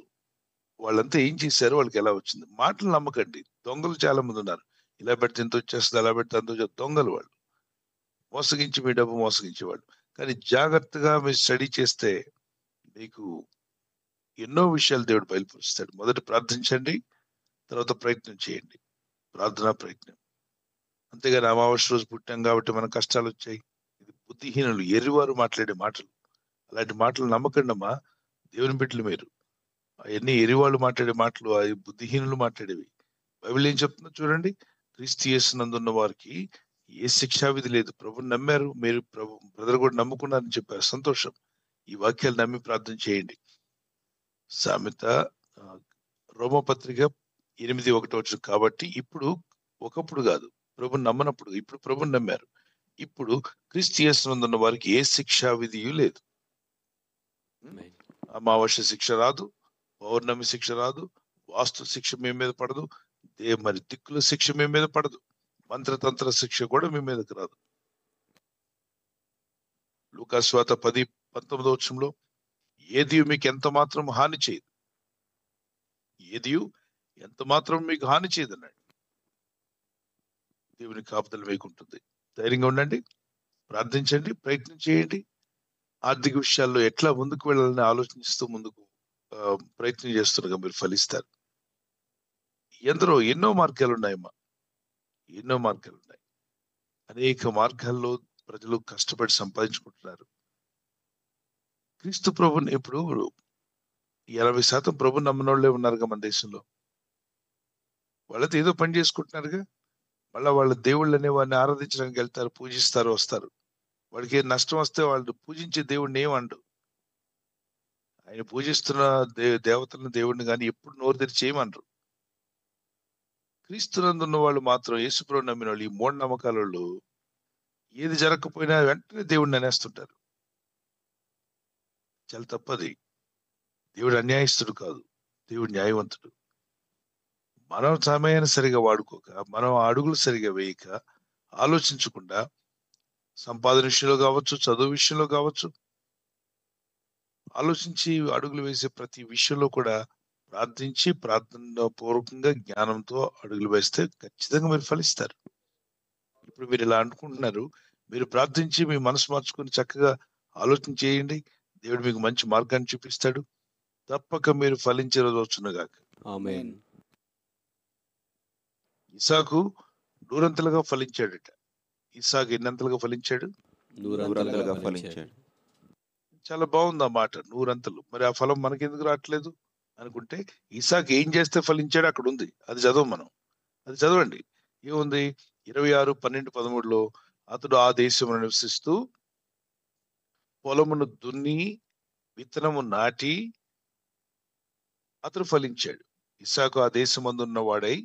[SPEAKER 2] వాళ్ళంతా ఏం చేశారు, వాళ్ళకి ఎలా వచ్చింది. మాటలు నమ్మకండి. దొంగలు చాలా మంది ఉన్నారు. ఇలా పెడితే ఎంత వచ్చేస్తుంది, అలా పెడితే అంత వచ్చేస్తుంది. దొంగలు వాళ్ళు, మోసగించి మీ డబ్బు మోసగించేవాళ్ళు. కానీ జాగ్రత్తగా మీరు స్టడీ చేస్తే మీకు ఎన్నో విషయాలు దేవుడు బయలుపరుస్తాడు. మొదట ప్రార్థించండి, తర్వాత ప్రయత్నం చేయండి. ప్రార్థనా ప్రయత్నం. అంతేగాని అమావాస్య రోజు పుట్టాం కాబట్టి మన కష్టాలు వచ్చాయి. ఇది బుద్ధిహీనులు, ఎర్రివారు మాట్లాడే మాటలు. అలాంటి మాటలు నమ్మకండమ్మా, దేవుని బిడ్డలు మీరు. అవన్నీ ఎరివాళ్ళు మాట్లాడే మాటలు, అవి బుద్ధిహీనులు మాట్లాడేవి. బైబిల్ ఏం చెప్తుందో చూడండి. క్రీస్తు యేసునందున్న వారికి ఏ శిక్షావిధి లేదు. ప్రభుని నమ్మారు, మీరు ప్రభు బ్రదర్ కూడా నమ్ముకున్నారని చెప్పారు, సంతోషం. ఈ వాక్యాలు నమ్మి ప్రార్థన చేయండి. సామెత రోమపత్రిక 8:1 కాబట్టి ఇప్పుడు, ఒకప్పుడు కాదు, ప్రభుని నమ్మనప్పుడు, ఇప్పుడు ప్రభుని నమ్మారు. ఇప్పుడు క్రీస్తు యేసునందున్న వారికి ఏ శిక్షా విధియు లేదు. అమావాస్య శిక్ష రాదు, పౌర్ణమి శిక్ష రాదు, వాస్తు శిక్ష మీ మీద పడదు, మరి దిక్కుల శిక్ష మీ మీద పడదు, మంత్రతంత్ర శిక్ష కూడా మీ మీదకి రాదు. లూకాస్వాత 10:19 ఏది మీకు ఎంత మాత్రం హాని చేయదు, ఏది ఎంత మాత్రం మీకు హాని చేయదన్నాడు. దేవుని కాపుదల మీకు ఉంటుంది. ధైర్యంగా ఉండండి, ప్రార్థించండి, ప్రయత్నం చేయండి. ఆర్థిక విషయాల్లో ఎట్లా ముందుకు వెళ్ళాలని ఆలోచిస్తూ ముందుకు ప్రయత్నం చేస్తుండగా మీరు ఫలిస్తారు. ఎన్నో మార్గాలు ఉన్నాయమ్మా, ఎన్నో మార్గాలు ఉన్నాయి. అనేక మార్గాల్లో ప్రజలు కష్టపడి సంపాదించుకుంటున్నారు. క్రీస్తు ప్రభుని ఇప్పుడు 80% ప్రభు నమ్మనోళ్లే ఉన్నారుగా మన దేశంలో. వాళ్ళతో ఏదో పని చేసుకుంటున్నారుగా. మళ్ళా వాళ్ళ దేవుళ్ళు అనే వాడిని ఆరాధించడానికి వెళ్తారు, పూజిస్తారు, వస్తారు. వాడికి నష్టం వస్తే వాళ్ళు పూజించే దేవుడిని ఏమండు. ఆయన పూజిస్తున్న దేవతలను, దేవుడిని కానీ ఎప్పుడు నోరు తెరిచి చేయమనరు. క్రీస్తునందున్న వాళ్ళు మాత్రం, యేసుప్రభుని నమ్మిన వాళ్ళు, ఈ మూఢనమ్మకాల వాళ్ళు ఏది జరగకపోయినా వెంటనే దేవుడిని అనేస్తుంటారు. చాలా తప్పది. దేవుడు అన్యాయస్తుడు కాదు, దేవుడు న్యాయవంతుడు. మనం సమయాన్ని సరిగా వాడుకోక, మనం అడుగులు సరిగా వేయక, ఆలోచించకుండా, సంపాదన విషయంలో కావచ్చు, చదువు విషయంలో కావచ్చు, ఆలోచించి అడుగులు వేసే ప్రతి విషయంలో కూడా ప్రార్థించి, ప్రార్థన పూర్వకంగా జ్ఞానంతో అడుగులు వేస్తే ఖచ్చితంగా మీరు ఫలిస్తారు. ఇప్పుడు మీరు ఇలా అనుకుంటున్నారు, మీరు ప్రార్థించి మీ మనసు మార్చుకుని చక్కగా ఆలోచన చేయండి. దేవుడు మీకు మంచి మార్గాన్ని చూపిస్తాడు. తప్పక మీరు ఫలించే రోజు వచ్చునుగాక.
[SPEAKER 1] ఆమేన్.
[SPEAKER 2] ఇసాకు నూరంతలుగా ఫలించాడట. ఇసాకు ఎన్నంతలుగా ఫలించాడు?
[SPEAKER 1] నూరంతలుగా ఫలించాడు.
[SPEAKER 2] చాలా బాగుంది ఆ మాట, నూరంతలు. మరి ఆ ఫలం మనకెందుకు రావట్లేదు అనుకుంటే, ఇసాకు ఏం చేస్తే ఫలించాడు అక్కడ ఉంది. అది చదవం మనం, అది చదవండి. ఏముంది? 26:12-13 అతడు ఆ దేశంలో నివసిస్తూ పొలమును దున్ని విత్తనము నాటి అతడు ఫలించాడు. ఇసాకు ఆ దేశమందున్న వాడై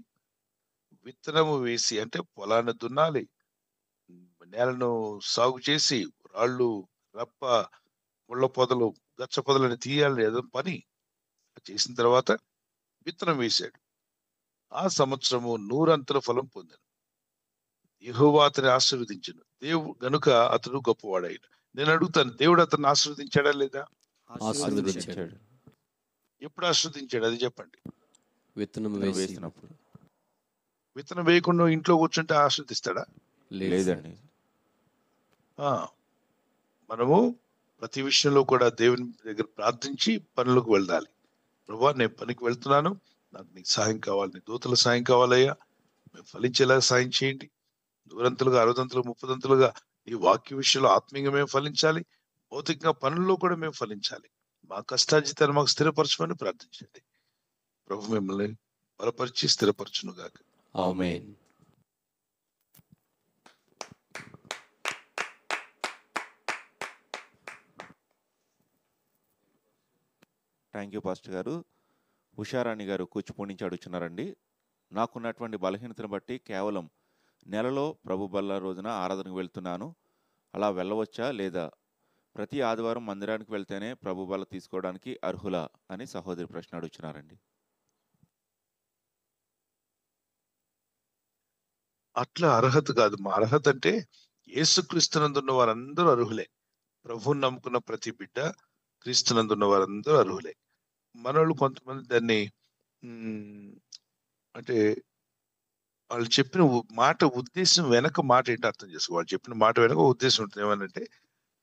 [SPEAKER 2] విత్తనము వేసి, అంటే పొలాన్ని దున్నాలి, నేలను సాగు చేసి, రాళ్ళు, రప్ప, ముళ్ళ పొదలు, గచ్చ పొదలని తీయాలి, ఏదో పని చేసిన తర్వాత విత్తనం వేశాడు. ఆ సంవత్సరము 100 ఫలం పొందాను. యెహోవా అతన్ని ఆశీర్వదించను. దేవుడు గనుక అతడు గొప్పవాడాయను. నేను అడుగుతాను, దేవుడు అతన్ని ఆశీర్వదించాడా లేదా?
[SPEAKER 1] ఆశీర్వదించాడు.
[SPEAKER 2] ఎప్పుడు ఆశీర్వదించాడు అది చెప్పండి.
[SPEAKER 1] విత్తనం వేసినప్పుడు.
[SPEAKER 2] విత్తనం వేయకుండా ఇంట్లో కూర్చుంటే ఆశీర్వదిస్తాడా?
[SPEAKER 1] లేదండి.
[SPEAKER 2] మనము ప్రతి విషయంలో కూడా దేవుని దగ్గర ప్రార్థించి పనులకు వెళ్ళాలి. ప్రభువా, నేను పనికి వెళ్తున్నాను, నాకు నీ సహాయం కావాలి, నీ దూతల సహాయం కావాలయ్యా, మేము ఫలించేలా సహాయం చేయండి. 100 60 30 ఈ వాక్య విషయంలో ఆత్మీయంగా మేము ఫలించాలి, భౌతికంగా పనుల్లో కూడా మేము ఫలించాలి. మా కష్టార్జితాన్ని మాకు స్థిరపరచమని ప్రార్థించండి. ప్రభు మిమ్మల్ని బలపరిచి స్థిరపరచును గాక.
[SPEAKER 1] ఆమేన్.
[SPEAKER 5] థ్యాంక్ యూ పాస్టర్ గారు. ఉషారాణి గారు కూచిపూడి నుంచి అడుగుతున్నారండి. నాకున్నటువంటి బలహీనతను బట్టి కేవలం నెలలో ప్రభు బల్ల రోజున ఆరాధనకు వెళ్తున్నాను, అలా వెళ్ళవచ్చా లేదా? ప్రతి ఆదివారం మందిరానికి వెళ్తేనే ప్రభు బల్ల తీసుకోవడానికి అర్హులా అని సహోదరి ప్రశ్న అడుగుతున్నారండి.
[SPEAKER 2] అట్లా అర్హత కాదు. మా అర్హత అంటే యేసుక్రీస్తునందున్న వారందరూ అర్హులే. ప్రభువుని నమ్ముకున్న ప్రతి బిడ్డ క్రీస్తునందున్న వారందరూ అర్హులే. మనోళ్ళు కొంతమంది దాన్ని అంటే వాళ్ళు చెప్పిన మాట ఉద్దేశం వెనక మాట ఏంటో అర్థం చేసుకో. వాళ్ళు చెప్పిన మాట వెనక ఉద్దేశం ఉంటుంది. ఏమనంటే,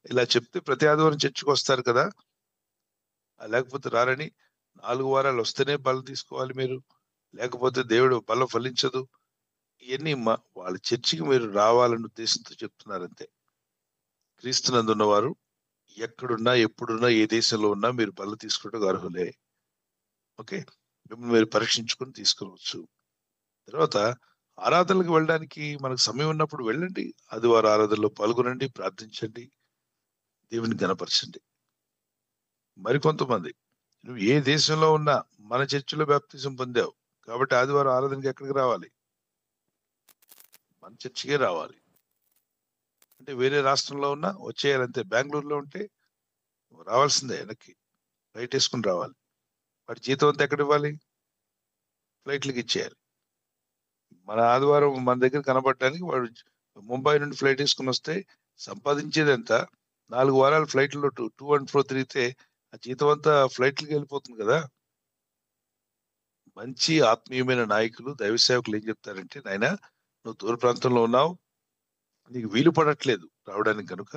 [SPEAKER 2] ఇలా చెప్తే ప్రతి ఆదివారం చర్చికి వస్తారు కదా, లేకపోతే రారని, 4 వారాలు వస్తేనే బలం తీసుకోవాలి మీరు, లేకపోతే దేవుడు బలం ఫలించదు. ఇవన్నీ వాళ్ళ చర్చికి మీరు రావాలన్న ఉద్దేశంతో చెప్తున్నారంతే. క్రీస్తునందు ఉన్నవారు ఎక్కడున్నా, ఎప్పుడున్నా, ఏ దేశంలో ఉన్నా మీరు బల్ల తీసుకుంటూ అర్హులే. ఓకే, మిమ్మల్ని మీరు పరీక్షించుకొని తీసుకురావచ్చు. తర్వాత ఆరాధనలకు వెళ్ళడానికి మనకు సమయం ఉన్నప్పుడు వెళ్ళండి. ఆదివారం ఆరాధనలో పాల్గొనండి, ప్రార్థించండి, దేవుని గణపరచండి. మరికొంతమంది నువ్వు ఏ దేశంలో ఉన్నా మన చర్చిలో బాప్తిజం పొందావు కాబట్టి ఆదివారం ఆరాధనకి ఎక్కడికి రావాలి? మన చర్చికే రావాలి. అంటే వేరే రాష్ట్రంలో ఉన్నా వచ్చేయాలంతే. బెంగళూరులో ఉంటే రావాల్సిందే, వెనక్కి ఫ్లైట్ వేసుకుని రావాలి. వాడి జీతం అంతా ఎక్కడ ఇవ్వాలి? ఫ్లైట్లకి ఇచ్చేయాలి. మన ఆదివారం మన దగ్గర కనబడటానికి వాడు ముంబై నుండి ఫ్లైట్ వేసుకుని వస్తే సంపాదించేది ఎంత? 4 వారాలు ఫ్లైట్లో 2 and 4 తిరిగితే ఆ జీతం అంతా ఫ్లైట్లకి వెళ్ళిపోతుంది కదా. మంచి ఆత్మీయమైన నాయకులు, దైవ సేవకులు ఏం చెప్తారంటే, నాయనా నువ్వు దూర ప్రాంతంలో ఉన్నావు, నీకు వీలు పడట్లేదు రావడానికి, కనుక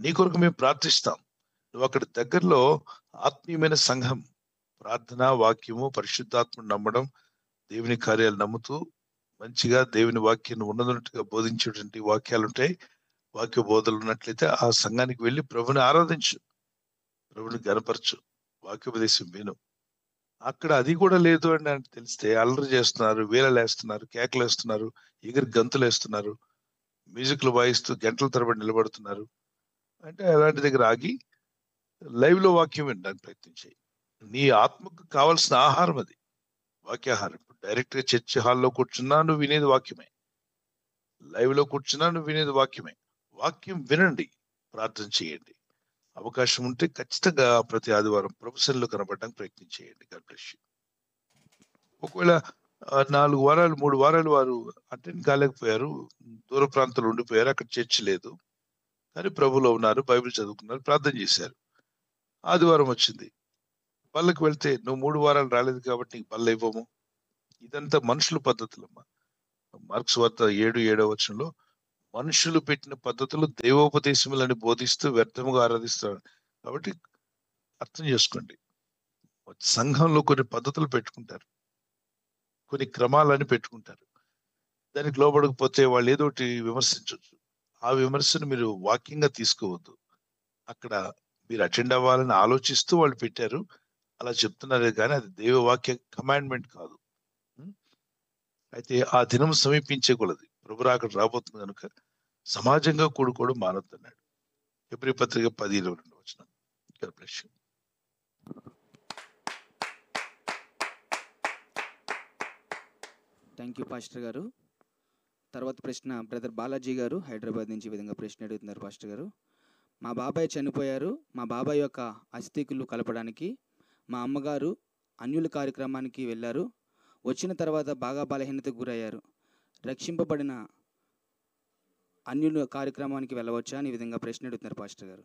[SPEAKER 2] నీ కొరకు మేము ప్రార్థిస్తాం. నువ్వు అక్కడ దగ్గరలో ఆత్మీయమైన సంఘం, ప్రార్థన, వాక్యము, పరిశుద్ధాత్మను నమ్మడం, దేవుని కార్యాలు నమ్ముతూ మంచిగా దేవుని వాక్యాన్ని ఉన్నదన్నట్టుగా బోధించేటువంటి వాక్యాలు ఉంటాయి. వాక్య బోధలు ఉన్నట్లయితే ఆ సంఘానికి వెళ్ళి ప్రభుని ఆరాధించు, ప్రభుని గనపరచు, వాక్యోపదేశం విను. అక్కడ అది కూడా లేదు అని నాకు తెలిస్తే అల్లరి చేస్తున్నారు, వేలలేస్తున్నారు, కేకలేస్తున్నారు, ఎగిరి గంతులు వేస్తున్నారు, మ్యూజిక్లు వాయిస్తూ గంటల తరబడి నిలబడుతున్నారు అంటే అలాంటి దగ్గర ఆగి లైవ్ లో వాక్యం వినడానికి ప్రయత్నించాయి. నీ ఆత్మకు కావాల్సిన ఆహారం అది, వాక్యాహారం. డైరెక్ట్ గా చర్చి హాల్లో కూర్చున్నా నువ్వు వినేది వాక్యమే, లైవ్ లో కూర్చున్నా నువ్వు వినేది వాక్యమే. వాక్యం వినండి, ప్రార్థన చేయండి. అవకాశం ఉంటే ఖచ్చితంగా ప్రతి ఆదివారం ప్రొఫెషన్లో కనబడడానికి ప్రయత్నం చేయండి. God bless you. ఒకవేళ 4 వారాలు 3 వారాలు వారు అటెండ్ కాలేకపోయారు, దూర ప్రాంతంలో ఉండిపోయారు, అక్కడ చర్చ్ లేదు, కానీ ప్రభులో ఉన్నారు, బైబిల్ చదువుకున్నారు, ప్రార్థన చేశారు. ఆదివారం వచ్చింది, బళ్ళకి వెళ్తే నువ్వు 3 వారాలు రాలేదు కాబట్టి నీకు బల్ల ఇవ్వము. ఇదంతా మనుషుల పద్ధతులమ్మా. మార్క్స్ వార్త 7:7 మనుషులు పెట్టిన పద్ధతులు దైవోపదేశములని బోధిస్తూ వ్యర్థముగా ఆరాధిస్తారు. కాబట్టి అర్థం చేసుకోండి, సంఘంలో కొన్ని పద్ధతులు పెట్టుకుంటారు, కొన్ని క్రమాలని పెట్టుకుంటారు. దానికి లోబడకపోతే వాళ్ళు ఏదో ఒకటి విమర్శించవచ్చు. ఆ విమర్శను మీరు వాక్యంగా తీసుకోవద్దు. అక్కడ మీరు అటెండ్ అవ్వాలని ఆలోచిస్తూ వాళ్ళు పెట్టారు, అలా చెప్తున్నారే కానీ అది దైవవాక్య కమాండ్మెంట్ కాదు. అయితే ఆ దినం సమీపించే కొలది ప్రభు అక్కడ రాబోతుంది కనుక సమాజంగా కూడుకోవడం మానొద్దన్నాడు. హెబ్రీ పత్రిక 10:22. God bless you.
[SPEAKER 3] Thank you pastor గారు. తర్వాత ప్రశ్న బ్రదర్ బాలాజీ గారు హైదరాబాద్ నుంచి ఈ విధంగా ప్రశ్న అడుగుతున్నారు. పాస్టర్ గారు, మా బాబాయ్ చనిపోయారు. మా బాబాయ్ యొక్క అస్థికులు కలపడానికి మా అమ్మగారు అన్యుల కార్యక్రమానికి వెళ్ళారు. వచ్చిన తర్వాత బాగా బలహీనతకు గురయ్యారు. రక్షింపబడిన అన్యుల కార్యక్రమానికి వెళ్ళవచ్చా అని ఈ విధంగా ప్రశ్న అడుగుతున్నారు పాస్టర్ గారు.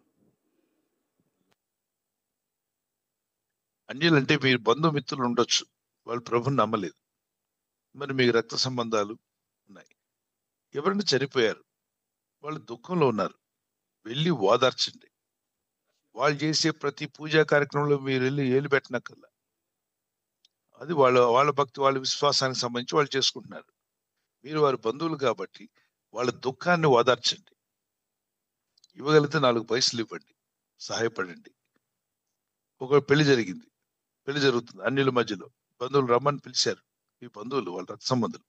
[SPEAKER 2] అన్యులంటే మీరు బంధుమిత్రులు ఉండొచ్చు, వాళ్ళు ప్రభుని నమ్మలేదు, మరి మీకు రక్త సంబంధాలు ఉన్నాయి, ఎవరైనా చనిపోయారు, వాళ్ళు దుఃఖంలో ఉన్నారు, వెళ్ళి ఓదార్చండి. వాళ్ళు చేసే ప్రతి పూజా కార్యక్రమంలో మీరు వెళ్ళి ఏలు పెట్టనక్కర్లా. అది వాళ్ళ భక్తి, వాళ్ళ విశ్వాసానికి సంబంధించి వాళ్ళు చేసుకుంటున్నారు. మీరు వారి బంధువులు కాబట్టి వాళ్ళ దుఃఖాన్ని ఓదార్చండి. ఇవ్వగలిగితే 4 పైసలు ఇవ్వండి, సహాయపడండి. ఒక పెళ్లి జరిగింది, పెళ్లి జరుగుతుంది అన్యుల మధ్యలో, బంధువులు రమ్మని పిలిచారు, మీ బంధువులు, వాళ్ళ రక్త సంబంధులు,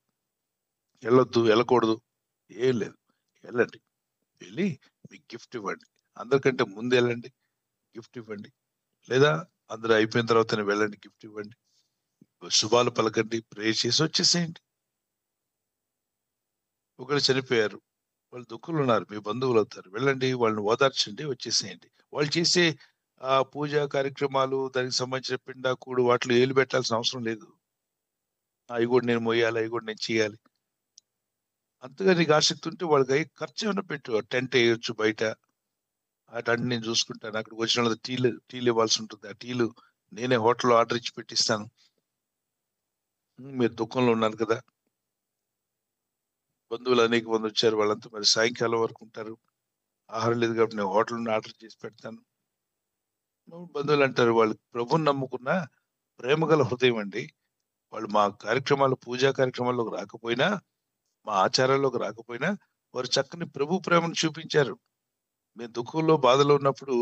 [SPEAKER 2] వెళ్ళొద్దు, వెళ్ళకూడదు, ఏం లేదు, వెళ్ళండి, వెళ్ళి మీకు గిఫ్ట్ ఇవ్వండి. అందరికంటే ముందు వెళ్ళండి, గిఫ్ట్ ఇవ్వండి. లేదా అందరూ అయిపోయిన తర్వాతనే వెళ్ళండి, గిఫ్ట్ ఇవ్వండి, శుభాలు పలకండి, ప్రే చేసి వచ్చేసేయండి. ఒకరు చనిపోయారు, వాళ్ళు దుఃఖంలో ఉన్నారు, మీ బంధువులు అవుతారు, వెళ్ళండి, వాళ్ళని ఓదార్చండి, వచ్చేసేయండి. వాళ్ళు చేసే ఆ పూజా కార్యక్రమాలు, దానికి సంబంధించిన పిండాకుడు, వాటిలో ఏలు పెట్టాల్సిన అవసరం లేదు. అవి కూడా నేను మొయ్యాలి, అవి కూడా నేను చేయాలి. అంతగా నీకు ఆసక్తి ఉంటే వాళ్ళకి అవి ఖర్చు ఏమైనా పెట్టు, టెంట్ వేయొచ్చు బయట, అటన్నీ నేను చూసుకుంటాను. అక్కడికి వచ్చిన వాళ్ళకి టీలు ఇవ్వాల్సి ఉంటుంది, ఆ టీలు నేనే హోటల్లో ఆర్డర్ ఇచ్చి పెట్టిస్తాను. మీరు దుఃఖంలో ఉన్నారు కదా, బంధువులు అనేక మంది వచ్చారు, వాళ్ళంతా మరి సాయంకాలం వరకు ఉంటారు, ఆహారం లేదు కాబట్టి నేను హోటల్ నుండి ఆర్డర్ చేసి పెడతాను. బంధువులు అంటారు, వాళ్ళు ప్రభుని నమ్ముకున్న ప్రేమ గల హృదయం అండి, వాళ్ళు మా కార్యక్రమాలు, పూజా కార్యక్రమాల్లోకి రాకపోయినా మా ఆచారాల్లోకి రాకపోయినా వారు చక్కని ప్రభు ప్రేమను చూపించారు. మేము దుఃఖంలో బాధలో ఉన్నప్పుడు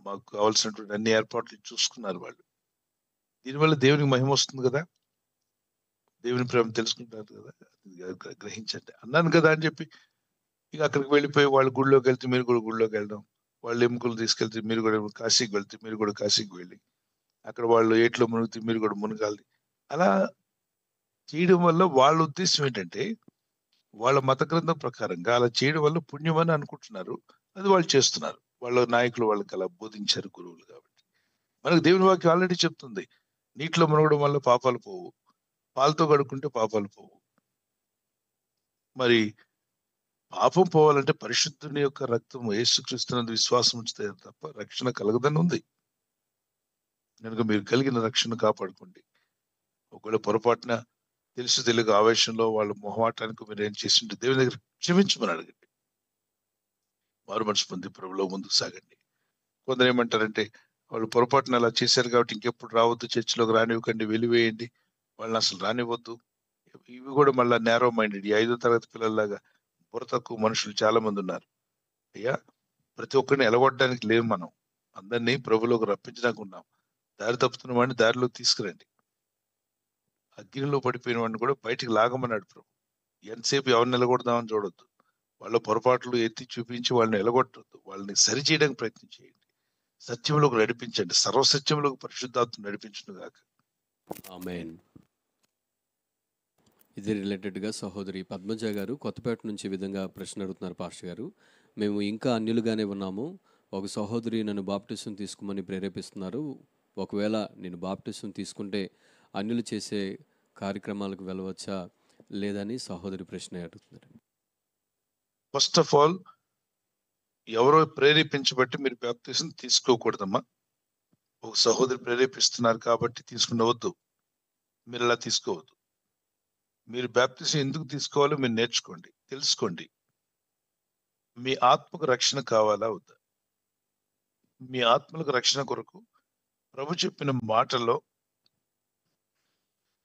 [SPEAKER 2] మాకు కావాల్సినటువంటి అన్ని ఏర్పాట్లు చూసుకున్నారు వాళ్ళు. దీనివల్ల దేవునికి మహిమ వస్తుంది కదా, దేవుని ప్రేమ తెలుసుకుంటారు కదా, అది గ్రహించండి అన్నాను కదా అని చెప్పి ఇక అక్కడికి వెళ్ళిపోయి వాళ్ళు గుడిలోకి వెళ్తే మీరు కూడా గుడిలోకి వెళ్ళడం, వాళ్ళు ఎముకలు తీసుకెళ్తే మీరు కూడా కాశీకి వెళ్తే మీరు కూడా కాశీకి వెళ్ళి అక్కడ వాళ్ళు ఏట్లో మునిగితే మీరు కూడా మునగాలి. అలా చేయడం వల్ల వాళ్ళ ఉద్దేశం ఏంటంటే వాళ్ళ మత గ్రంథం ప్రకారంగా అలా చేయడం వల్ల పుణ్యం అని అనుకుంటున్నారు. అది వాళ్ళు చేస్తున్నారు. వాళ్ళ నాయకులు వాళ్ళకి అలా బోధించారు, గురువులు కాబట్టి. మనకు దేవుని వాక్యం ఆల్రెడీ చెప్తుంది, నీటిలో మునగడం వల్ల పాపాలు పోవు, పాలతో కడుక్కుంటే పాపాలు పోవు. మరి పాపం పోవాలంటే పరిశుద్ధుని యొక్క రక్తం యేసుక్రీస్తునందు విశ్వాసం ఉంచితే తప్ప రక్షణ కలగదని ఉంది. కనుక మీరు కలిగిన రక్షణ కాపాడుకోండి. ఒకవేళ పొరపాటున తెలుసు తెలియక ఆవేశంలో వాళ్ళ మొహమాటానికి మీరు ఏం చేసింటే దేవుని దగ్గర క్షమించమని అడగండి. మారు మనసు పొంది ప్రభులో ముందుకు సాగండి. కొందరు ఏమంటారంటే వాళ్ళు పొరపాటున అలా చేశారు కాబట్టి ఇంకెప్పుడు రావద్దు, చర్చిలోకి రానివ్వకండి, వెలివేయండి, వాళ్ళని అసలు రానివ్వద్దు. ఇవి కూడా మళ్ళీ నేరో మైండెడ్, ఈ 5వ తరగతి పిల్లల్లాగా బుర్ర తక్కువ మనుషులు చాలా మంది ఉన్నారు. అయ్యా, ప్రతి ఒక్కరిని ఎలగొట్టడానికి లేవు, మనం అందరినీ ప్రభులోకి రప్పించడానికి ఉన్నాం. దారి తప్పుతున్న వాడిని దారిలోకి తీసుకురండి. అగ్నిలో పడిపోయిన వాడిని కూడా బయటికి లాగమన్నాడు ప్రభు. ఎంతసేపు ఎవరిని నిలగొడదామని చూడొద్దు. వాళ్ళ పొరపాట్లు ఎత్తి చూపించి వాళ్ళని ఎలగొట్టద్దు, వాళ్ళని సరి చేయడానికి ప్రయత్నం చేయండి. సత్యంలోకి నడిపించండి, సర్వసత్యంలోకి పరిశుద్ధాత్మ నడిపించును గాక.
[SPEAKER 1] ఆమేన్. ఇది రిలేటెడ్గా సహోదరి పద్మజ గారు కొత్తపేట నుంచి ఈ విధంగా ప్రశ్న అడుగుతున్నారు. పాస్టర్ గారు, మేము ఇంకా అన్యులుగానే ఉన్నాము. ఒక సహోదరి నన్ను బాప్టిజం తీసుకోమని ప్రేరేపిస్తున్నారు. ఒకవేళ నేను బాప్టిజం తీసుకుంటే అన్యులు చేసే కార్యక్రమాలకు వెళ్ళవచ్చా లేదని సహోదరి ప్రశ్న అడుగుతున్నారు.
[SPEAKER 2] ఫస్ట్ ఆఫ్ ఆల్, ఎవరో ప్రేరేపించబట్టి మీరు బాప్టిజం తీసుకోకూడదమ్మా. ఒక సహోదరి ప్రేరేపిస్తున్నారు కాబట్టి తీసుకునవద్దు, మీరు అలా తీసుకోవద్దు. మీరు బాప్టిజం ఎందుకు తీసుకోవాలో మీరు నేర్చుకోండి, తెలుసుకోండి. మీ ఆత్మకు రక్షణ కావాలా వద్దా? మీ ఆత్మలకు రక్షణ కొరకు ప్రభు చెప్పిన మాటల్లో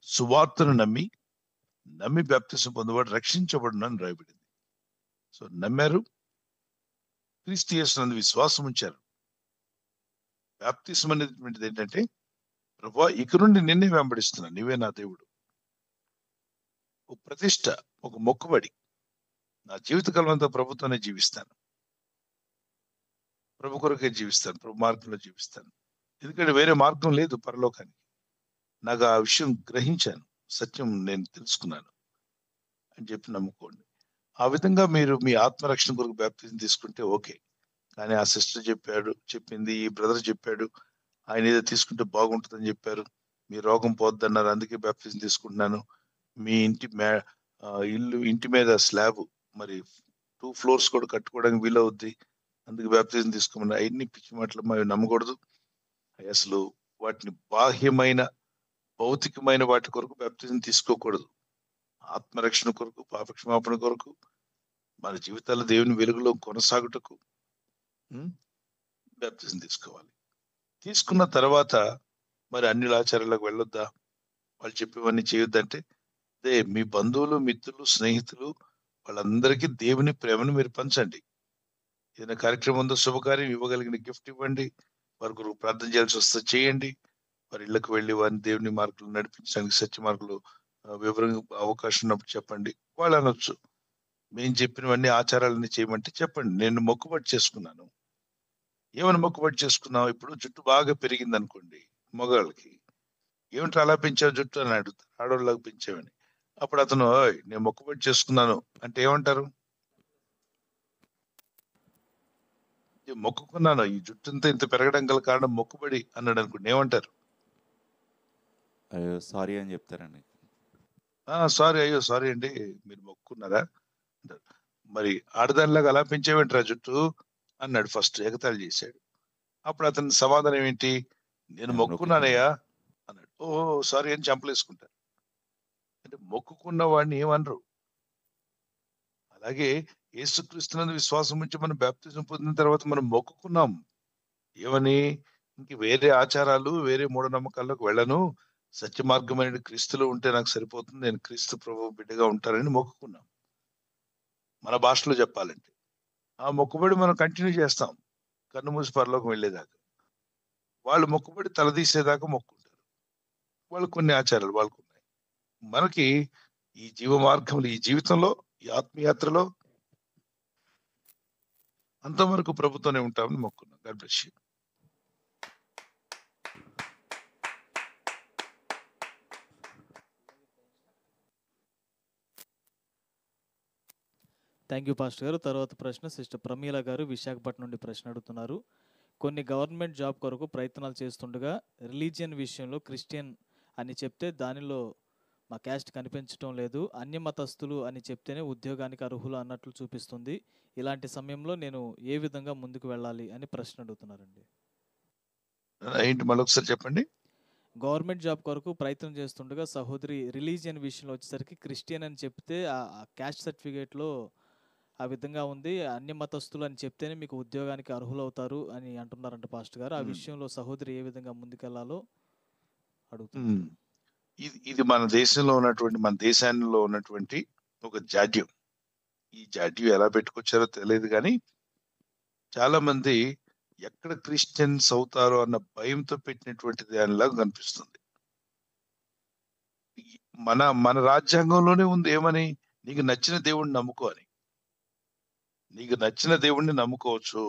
[SPEAKER 2] సువార్తను నమ్మి బాప్టిజం పొందేవాడు రక్షించబడునని రాయబడింది. సో నమ్మారు, క్రీస్తు యేసునందు విశ్వాసం ఉంచారు. బాప్టిజం అనేటువంటిది ఏంటంటే, ప్రభువా ఇక నుండి నిన్నే వెంబడిస్తున్నా, నీవే నా దేవుడు. ఒక ప్రతిష్ట, ఒక మొక్కుబడి. నా జీవితకాలం అంతా ప్రభుత్వాన్ని జీవిస్తాను, ప్రభు కొరకే జీవిస్తాను, ప్రభు మార్గంలో జీవిస్తాను. ఎందుకంటే వేరే మార్గం లేదు పరలోకానికి. నాకు ఆ విషయం గ్రహించాను, సత్యం నేను తెలుసుకున్నాను అని చెప్పి నమ్ముకోండి. ఆ విధంగా మీరు మీ ఆత్మరక్షణ కొరకు బాప్టిజం తీసుకుంటే ఓకే. కానీ ఆ సిస్టర్ చెప్పింది, ఈ బ్రదర్ చెప్పాడు, ఆయన ఏదో తీసుకుంటే బాగుంటుందని చెప్పారు, మీ రోగం పోద్దన్నారు, అందుకే బాప్టిజం తీసుకుంటున్నాను, మీ ఇంటి మీద స్లాబ్ మరి 2 floors కూడా కట్టుకోవడానికి వీలవుద్ది, అందుకే బాప్టిజం తీసుకోమని, అవన్నీ పిచ్చి మాటలు అవి నమ్మకూడదు. అసలు వాటిని బాహ్యమైన భౌతికమైన వాటి కొరకు బాప్టిజం తీసుకోకూడదు. ఆత్మరక్షణ కొరకు, పాపక్షమాపణ కొరకు, మన జీవితాల్లో దేవుని వెలుగులో కొనసాగుటకు బాప్టిజం తీసుకోవాలి. తీసుకున్న తర్వాత మరి అన్ని ఆచారాలకు వెళ్ళొద్దా, వాళ్ళు చెప్పేవన్నీ చేయొద్దంటే, అదే మీ బంధువులు, మిత్రులు, స్నేహితులు వాళ్ళందరికీ దేవుని ప్రేమను మీరు పంచండి. ఏదైనా కార్యక్రమం ఉందో, శుభకార్యం, ఇవ్వగలిగిన గిఫ్ట్ ఇవ్వండి, వారి కొరకు ప్రార్థన చేయాల్సి వస్తే చేయండి. వారి ఇళ్ళకు వెళ్ళి వారిని దేవుని మార్గంలో నడిపించడానికి, సత్య మార్గంలో వివరంగా అవకాశం ఉన్నప్పుడు చెప్పండి. వాళ్ళు అనొచ్చు, మేము చెప్పినవన్నీ ఆచారాలన్నీ చేయమంటే చెప్పండి, నేను మొక్కుబడి చేసుకున్నాను. ఏమైనా మొక్కుబడి చేసుకున్నావు? ఇప్పుడు జుట్టు బాగా పెరిగింది అనుకోండి మగవాళ్ళకి, ఏమిటి అలా పెంచావు జుట్టు అని అడుగుతారు, ఆడవాళ్ళకి పెంచావని. అప్పుడు అతను నేను మొక్కుబడి చేసుకున్నాను అంటే ఏమంటారు? మొక్కుకున్నాను, ఈ జుట్టు ఇంత పెరగడం గల కారణం మొక్కుబడి అన్నాడు అనుకోండి, ఏమంటారు?
[SPEAKER 5] అయ్యో సారీ అని చెప్తారండి.
[SPEAKER 2] సారీ, అయ్యో సారీ అండి, మీరు మొక్కున్నారా అంటారు. మరి ఆడదానిలాగా అలా పెంచేవేంట్రా జుట్టు అన్నాడు, ఫస్ట్ ఎగతాళి చేశాడు. అప్పుడు అతని సమాధానం ఏంటి? నేను మొక్కున్నానయ్యా అన్నాడు. ఓ సారీ అని చంపలేసుకుంటారు. అంటే మొక్కుకున్న వాడిని ఏమనరు. అలాగే యేసుక్రీస్తునందు విశ్వాసం ఉంచి మనం బాప్తిజం పొందిన తర్వాత మనం మొక్కుకున్నాం ఏమని? ఇంక వేరే ఆచారాలు, వేరే మూఢనమ్మకాల్లోకి వెళ్ళను, సత్య మార్గమైన క్రీస్తులో ఉంటే నాకు సరిపోతుంది, నేను క్రీస్తు ప్రభు బిడ్డగా ఉంటానని మొక్కుకున్నాం. మన భాషలో చెప్పాలంటే ఆ మొక్కుబడి మనం కంటిన్యూ చేస్తాం కన్ను మూసి పరలోకం వెళ్ళేదాకా. వాళ్ళు మొక్కుబడి తలదీసేదాకా మొక్కుంటారు. వాళ్ళు కొన్ని ఆచారాలు వాళ్ళకు ఉన్నాయి. మనకి ఈ జీవ మార్గంలో, ఈ జీవితంలో, ఈ ఆత్మయాత్రలో అంతవరకు ప్రభుత్వనే ఉంటామని మొక్కున్నాం. God bless you.
[SPEAKER 4] Thank you pastor గారు. తర్వాత ప్రశ్న సిస్టర్ ప్రమీల గారు విశాఖపట్నం నుండి ప్రశ్న అడుగుతున్నారు. కొన్ని గవర్నమెంట్ జాబ్ కొరకు ప్రయత్నాలు చేస్తుండగా రిలీజియన్ విషయంలో క్రిస్టియన్ అని చెప్తే దానిలో మా క్యాస్ట్ కనిపించడం లేదు, అన్య మతస్థులు అని చెప్తేనే ఉద్యోగానికి అర్హులు అన్నట్లు చూపిస్తుంది. ఇలాంటి సమయంలో నేను ఏ విధంగా ముందుకు వెళ్ళాలి అని ప్రశ్న అడుగుతున్నారండి.
[SPEAKER 2] ఏంటి మళ్ళొకసారి చెప్పండి.
[SPEAKER 4] గవర్నమెంట్ జాబ్ కొరకు ప్రయత్నం చేస్తుండగా సహోదరి రిలీజియన్ విషయంలో వచ్చేసరికి క్రిస్టియన్ అని చెప్తే ఆ క్యాస్ట్ సర్టిఫికేట్లో ఆ విధంగా ఉంది, అన్య మతస్థులు అని చెప్తేనే మీకు ఉద్యోగానికి అర్హులవుతారు అని అంటున్నారంట పాస్టర్ గారు. ఆ విషయంలో సహోదరి ఏ విధంగా ముందుకెళ్లాలో అడుగుతున్నారు.
[SPEAKER 2] ఇది మన దేశంలో ఉన్నటువంటి, మన దేశాల్లో ఉన్నటువంటి ఒక జాడ్యం. ఈ జాడ్యం ఎలా పెట్టుకొచ్చారో తెలియదు, కానీ చాలా మంది ఎక్కడ క్రిస్టియన్స్ అవుతారో అన్న భయంతో పెట్టినటువంటి దానిలాగా కనిపిస్తుంది. మన మన రాజ్యాంగంలోనే ఉంది ఏమని, నీకు నచ్చిన దేవుడిని నమ్ముకో అని. నీకు నచ్చిన దేవుడిని నమ్ముకోవచ్చు,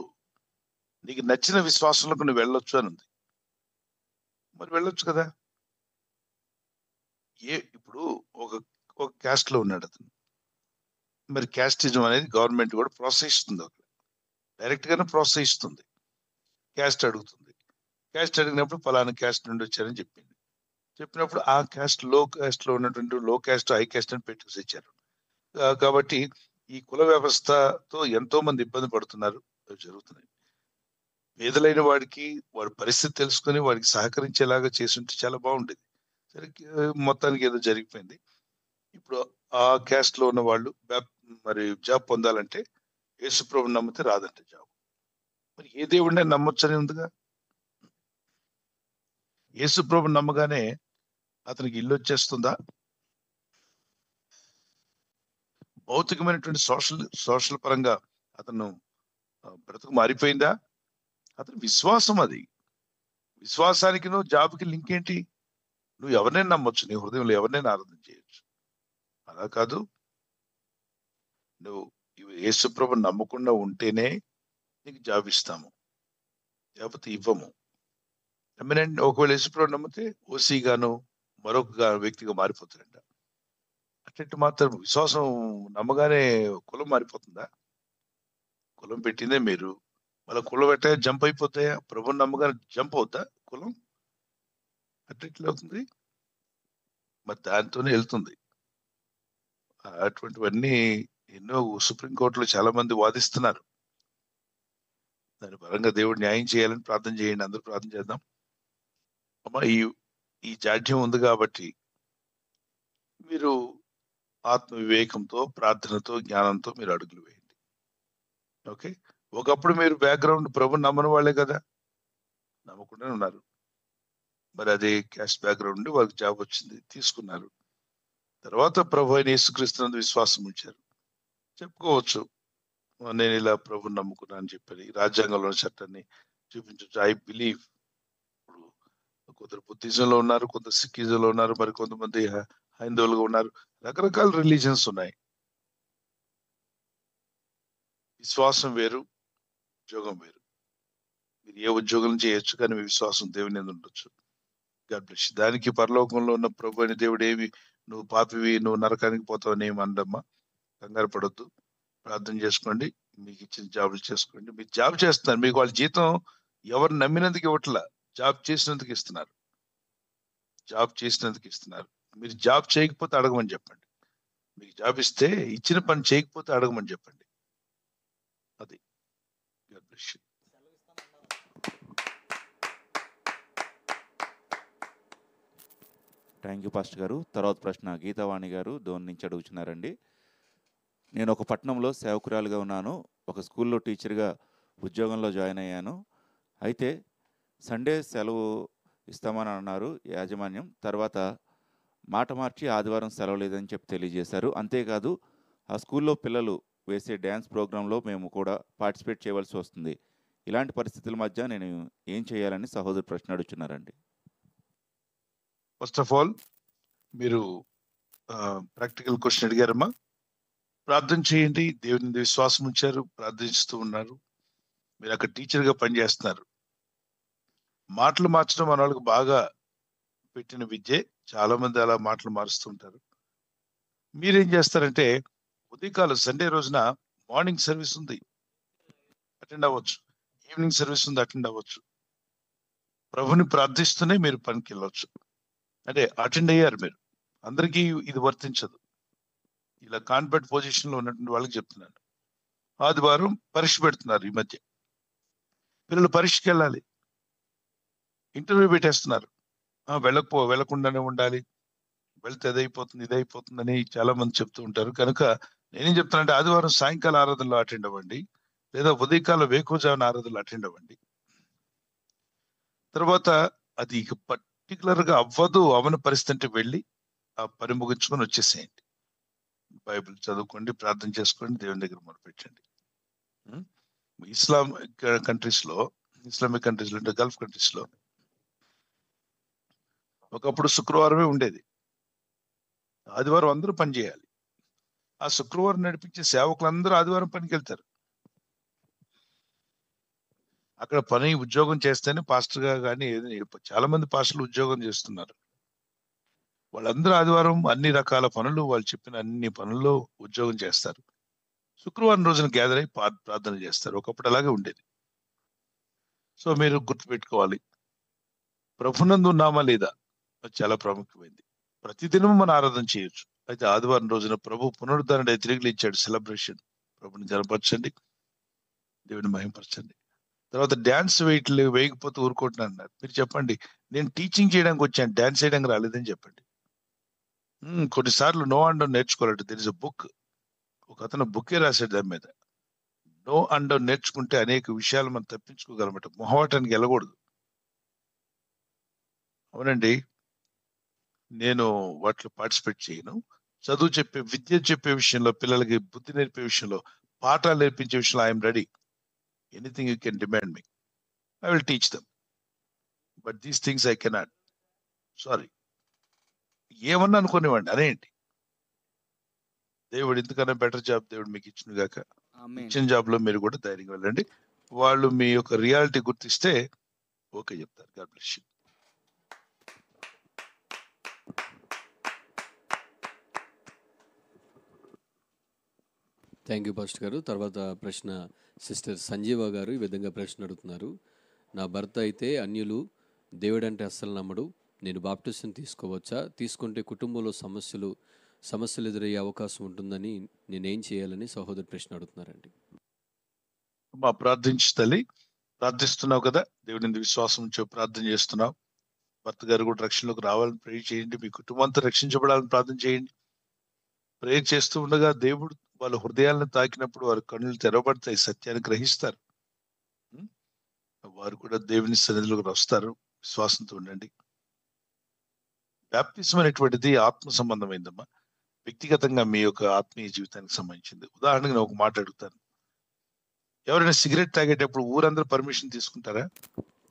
[SPEAKER 2] నీకు నచ్చిన విశ్వాసంలోకి నువ్వు వెళ్ళొచ్చు అని ఉంది. మరి వెళ్ళొచ్చు కదా. ఇప్పుడు ఒక క్యాస్ట్ లో ఉన్నాడు అతను, మరి క్యాస్టిజం అనేది గవర్నమెంట్ కూడా ప్రోత్సహిస్తుంది, అక్కడ డైరెక్ట్ గానే ప్రోత్సహిస్తుంది. క్యాస్ట్ అడుగుతుంది, క్యాస్ట్ అడిగినప్పుడు ఫలానా క్యాస్ట్ నుండి వచ్చారని చెప్పింది. చెప్పినప్పుడు ఆ క్యాస్ట్ లో ఉన్నటువంటి లో క్యాస్ట్, హై క్యాస్ట్ అని పెట్టుకుని ఇచ్చారు. కాబట్టి ఈ కుల వ్యవస్థతో ఎంతో మంది ఇబ్బంది పడుతున్నారు, అవి జరుగుతున్నాయి. పేదలైన వాడికి వాడి పరిస్థితి తెలుసుకొని వాడికి సహకరించేలాగా చేస్తుంటే చాలా బాగుండేది. సరే, మొత్తానికి ఏదో జరిగిపోయింది. ఇప్పుడు ఆ క్యాస్ట్ లో ఉన్న వాళ్ళు మరి జాబ్ పొందాలంటే యేసుప్రభుని నమ్మితే రాదంటే జాబ్. మరి ఏ దేవుడిని నమ్మొచ్చని ఉందిగా. యేసుప్రభుని నమ్మగానే అతనికి ఇల్లు వచ్చేస్తుందా? భౌతికమైనటువంటి సోషల్ పరంగా అతను బ్రతుకు మారిపోయిందా? అతని విశ్వాసం అది. విశ్వాసానికి నువ్వు జాబ్కి లింక్ ఏంటి? నువ్వు ఎవరినైనా నమ్మొచ్చు, నీ హృదయంలో ఎవరినైనా ఆరాధన చేయొచ్చు. అలా కాదు, నువ్వు యేసుప్రభుని నమ్మకుండా ఉంటేనే నీకు జాబ్ ఇస్తాము, లేకపోతే ఇవ్వము. ఒకవేళ యేసుప్రభుని నమ్మితే ఓసీ గాను మరొక వ్యక్తిగా మారిపోతాడంట. అట్లా మాత్రం విశ్వాసం నమ్మగానే కులం మారిపోతుందా? కులం పెట్టిందే మీరు, వాళ్ళ కులం పెట్టా జంప్ అయిపోతాయా? ప్రభుని నమ్మగానే జంప్ అవుతా కులం? అట్లా అవుతుంది. మరి దాంతోనే వెళ్తుంది. అటువంటివన్నీ ఎన్నో సుప్రీంకోర్టులో చాలా మంది వాదిస్తున్నారు. దాని పరంగా దేవుడు న్యాయం చేయాలని ప్రార్థన చేయండి, అందరూ ప్రార్థన చేద్దాం. అమ్మా, ఈ జాడ్యం ఉంది కాబట్టి మీరు ఆత్మ వివేకంతో, ప్రార్థనతో, జ్ఞానంతో మీరు అడుగులు వేయండి. ఓకే. ఒకప్పుడు మీరు బ్యాక్గ్రౌండ్ ప్రభుని నమ్మని వాళ్ళే కదా, నమ్మకుండా ఉన్నారు. మరి అదే క్యాస్ట్ బ్యాక్గ్రౌండ్ నుండి వాళ్ళకి జాబ్ వచ్చింది, తీసుకున్నారు. తర్వాత ప్రభు అయిన యేసుక్రీస్తునందు విశ్వాసం ఉంచారు. చెప్పుకోవచ్చు, నేను ఇలా ప్రభుని నమ్ముకున్నా అని చెప్పని. రాజ్యాంగంలో చట్టాన్ని చూపించవచ్చు. I believe. ఇప్పుడు కొందరు బుద్ధిజంలో ఉన్నారు, కొందరు సిక్కిజంలో ఉన్నారు, మరి కొంతమంది హైందవులుగా ఉన్నారు. రకరకాల రిలీజన్స్ ఉన్నాయి. విశ్వాసం వేరు, ఉద్యోగం వేరు. మీరు ఏ ఉద్యోగం చేయొచ్చు, కానీ మీ విశ్వాసం దేవుని యందు ఉండొచ్చు. God bless you. దానికి పరలోకంలో ఉన్న ప్రభు అయిన దేవుడు ఏమి, నువ్వు పాపివి, నువ్వు నరకానికి పోతావని ఏమి అనడమ్మా. కంగారు పడొద్దు, ప్రార్థన చేసుకోండి, మీకు ఇచ్చిన జాబులు చేసుకోండి. మీరు జాబ్ చేస్తున్నారు, మీకు వాళ్ళ జీతం ఎవరు నమ్మినందుకు ఇవ్వట్లా, జాబ్ చేసినందుకు ఇస్తున్నారు. జాబ్ చేసినందుకు ఇస్తున్నారు. మీరు జాబ్ చేయకపోతే అడగమని చెప్పండి. మీకు జాబ్ ఇస్తే ఇచ్చిన పని చేయకపోతే అడగమని చెప్పండి. అది. God bless you.
[SPEAKER 5] Thank you pastor గారు. తర్వాత ప్రశ్న గీతావాణి గారు దోన్ నుంచి అడుగుతున్నారండి. నేను ఒక పట్టణంలో సేవకురాలుగా ఉన్నాను, ఒక స్కూల్లో టీచర్గా ఉద్యోగంలో జాయిన్ అయ్యాను. అయితే సండే సెలవు ఇస్తామని అన్నారు యాజమాన్యం. తర్వాత మాట మార్చి ఆదివారం సెలవు లేదని చెప్పి తెలియజేశారు. అంతేకాదు ఆ స్కూల్లో పిల్లలు వేసే డ్యాన్స్ ప్రోగ్రాంలో మేము కూడా పార్టిసిపేట్ చేయవలసి వస్తుంది. ఇలాంటి పరిస్థితుల మధ్య నేను ఏం చేయాలని సహోదరు ప్రశ్న అడుగుతున్నారండి.
[SPEAKER 2] ఫస్ట్ ఆఫ్ ఆల్ మీరు ప్రాక్టికల్ క్వశ్చన్ అడిగారమ్మా. ప్రార్థన చేయండి. దేవుని మీద విశ్వాసం ఉంచారు, ప్రార్థిస్తూ ఉన్నారు. మీరు అక్కడ టీచర్గా పనిచేస్తున్నారు. మాటలు మార్చడం మన వాళ్ళకి బాగా పెట్టిన విద్యే. చాలా మంది అలా మాటలు మారుస్తుంటారు. మీరేం చేస్తారంటే ఉదయకాలం సండే రోజున మార్నింగ్ సర్వీస్ ఉంది, అటెండ్ అవ్వచ్చు. ఈవినింగ్ సర్వీస్ ఉంది, అటెండ్ అవ్వచ్చు. ప్రభుని ప్రార్థిస్తూనే మీరు పనికి వెళ్ళవచ్చు. అంటే అటెండ్ అయ్యారు మీరు. అందరికీ ఇది వర్తించదు. ఇలా కాన్ఫిడెంట్ పొజిషన్ లో ఉన్నటువంటి వాళ్ళకి చెప్తున్నాను. ఆదివారం పరీక్ష పెడుతున్నారు. ఈ మధ్య పిల్లలు పరీక్షకి వెళ్ళాలి, ఇంటర్వ్యూ పెట్టేస్తున్నారు. వెళ్ళకుండానే ఉండాలి, వెళ్తే అదైపోతుంది ఇదైపోతుందని చాలా మంది చెప్తూ ఉంటారు. కనుక నేనేం చెప్తానంటే ఆదివారం సాయంకాల ఆరాధనలో అటెండ్ అవ్వండి, లేదా ఉదయకాల వేకువజామున ఆరాధనలో అటెండ్ అవ్వండి. తర్వాత అది ఇక పర్టికులర్ గా అవని పరిస్థితి అంటే వెళ్ళి ఆ పని ముగించుకొని వచ్చేసేయండి. బైబిల్ చదువుకోండి, ప్రార్థన చేసుకోండి, దేవుని దగ్గర మొదలుపెట్టండి. ఇస్లామిక్ కంట్రీస్ లో అంటే గల్ఫ్ కంట్రీస్ లో ఒకప్పుడు శుక్రవారమే ఉండేది. ఆదివారం అందరూ పని చేయాలి. ఆ శుక్రవారం నడిపించే సేవకులందరూ ఆదివారం పనికి వెళ్తారు. అక్కడ పని ఉద్యోగం చేస్తేనే పాస్టర్ గా కానీ చాలా మంది పాస్టర్లు ఉద్యోగం చేస్తున్నారు. వాళ్ళందరూ ఆదివారం అన్ని రకాల పనులు, వాళ్ళు చెప్పిన అన్ని పనుల్లో ఉద్యోగం చేస్తారు. శుక్రవారం రోజున గ్యాదర్ అయి ప్రార్థన చేస్తారు. ఒకప్పుడు అలాగే ఉండేది. సో మీరు గుర్తుపెట్టుకోవాలి, ప్రభునందు ఉన్నామా లేదా అది చాలా ప్రాముఖ్యమైనది. ప్రతిదినం మనం ఆరాధన చేయొచ్చు. అయితే ఆదివారం రోజున ప్రభు పునరుద్ధరణ తిరిగి ఇచ్చాడు, సెలబ్రేషన్. ప్రభుని జనపరచండి, దేవుని మహిమపరచండి. తర్వాత డ్యాన్స్ వేయకపోతే ఊరుకుంటున్నారు. మీరు చెప్పండి, నేను టీచింగ్ చేయడానికి వచ్చాను, డ్యాన్స్ చేయడానికి రాలేదని చెప్పండి. కొన్నిసార్లు నో అండ్ నేర్చుకోవాలంటే దెర్ ఇస్ అ బుక్. ఒక అతను బుక్కే రాశాడు దాని మీద. నో అండ్ నేర్చుకుంటే అనేక విషయాలు మనం తప్పించుకోగలమట. మొహమాటానికి వెళ్ళకూడదు. అవునండి, నేను వాటిలో పార్టిసిపేట్ చేయను. చదువు చెప్పే, విద్య చెప్పే విషయంలో, పిల్లలకి బుద్ధి నేర్పే విషయంలో, పాఠాలు నేర్పించే విషయంలో I'm ready. Anything you can demand me, I will teach them. But these things I cannot. Sorry. ఏమన్నా అనుకునేవాడిని, అదేంటి దేవుడు ఇంతకన్నా బెటర్ జాబ్ దేవుడు మీకు ఇచ్చిన గాక. ఇచ్చిన జాబ్ లో మీరు కూడా ధైర్యంగా వెళ్ళండి. వాళ్ళు మీ యొక్క రియాలిటీ గుర్తిస్తే ఓకే చెప్తారు. God bless you.
[SPEAKER 1] Thank you pastor గారు. తర్వాత ప్రశ్న సిస్టర్ సంజీవ గారు ఈ విధంగా ప్రశ్న అడుగుతున్నారు. నా భర్త అయితే అన్యులు, దేవుడంటే అస్సలు నమ్మడు. నేను బాప్టిజం తీసుకోవచ్చా? తీసుకుంటే కుటుంబంలో సమస్యలు ఎదురయ్యే అవకాశం ఉంటుందని నేనేం చేయాలని సహోదరు ప్రశ్న అడుగుతున్నారండి.
[SPEAKER 2] మా ప్రార్థించు తల్లి, ప్రార్థిస్తున్నావు కదా, దేవుని విశ్వాసం ఉంచే ప్రార్థన చేస్తున్నావు. భర్త గారు కూడా రక్షణలోకి రావాలని ప్రేర్ చేయండి. మీ కుటుంబం అంతా రక్షించబడాలని ప్రార్థన చేయండి. ప్రేర్ చేస్తూ ఉండగా దేవుడు వాళ్ళ హృదయాలను తాకినప్పుడు వారి కన్నులు తెరవబడతాయి, సత్యాన్ని గ్రహిస్తారు. వారు కూడా దేవుని సన్నిధిలోకి వస్తారు. విశ్వాసంతో ఉండండి. బ్యాప్టిజం అనేటువంటిది ఆత్మ సంబంధమైందమ్మా, వ్యక్తిగతంగా మీ యొక్క ఆత్మీయ జీవితానికి సంబంధించింది. ఉదాహరణకు నేను ఒక మాట అడుగుతాను. ఎవరైనా సిగరెట్ తాగేటప్పుడు ఊరందరూ పర్మిషన్ తీసుకుంటారా?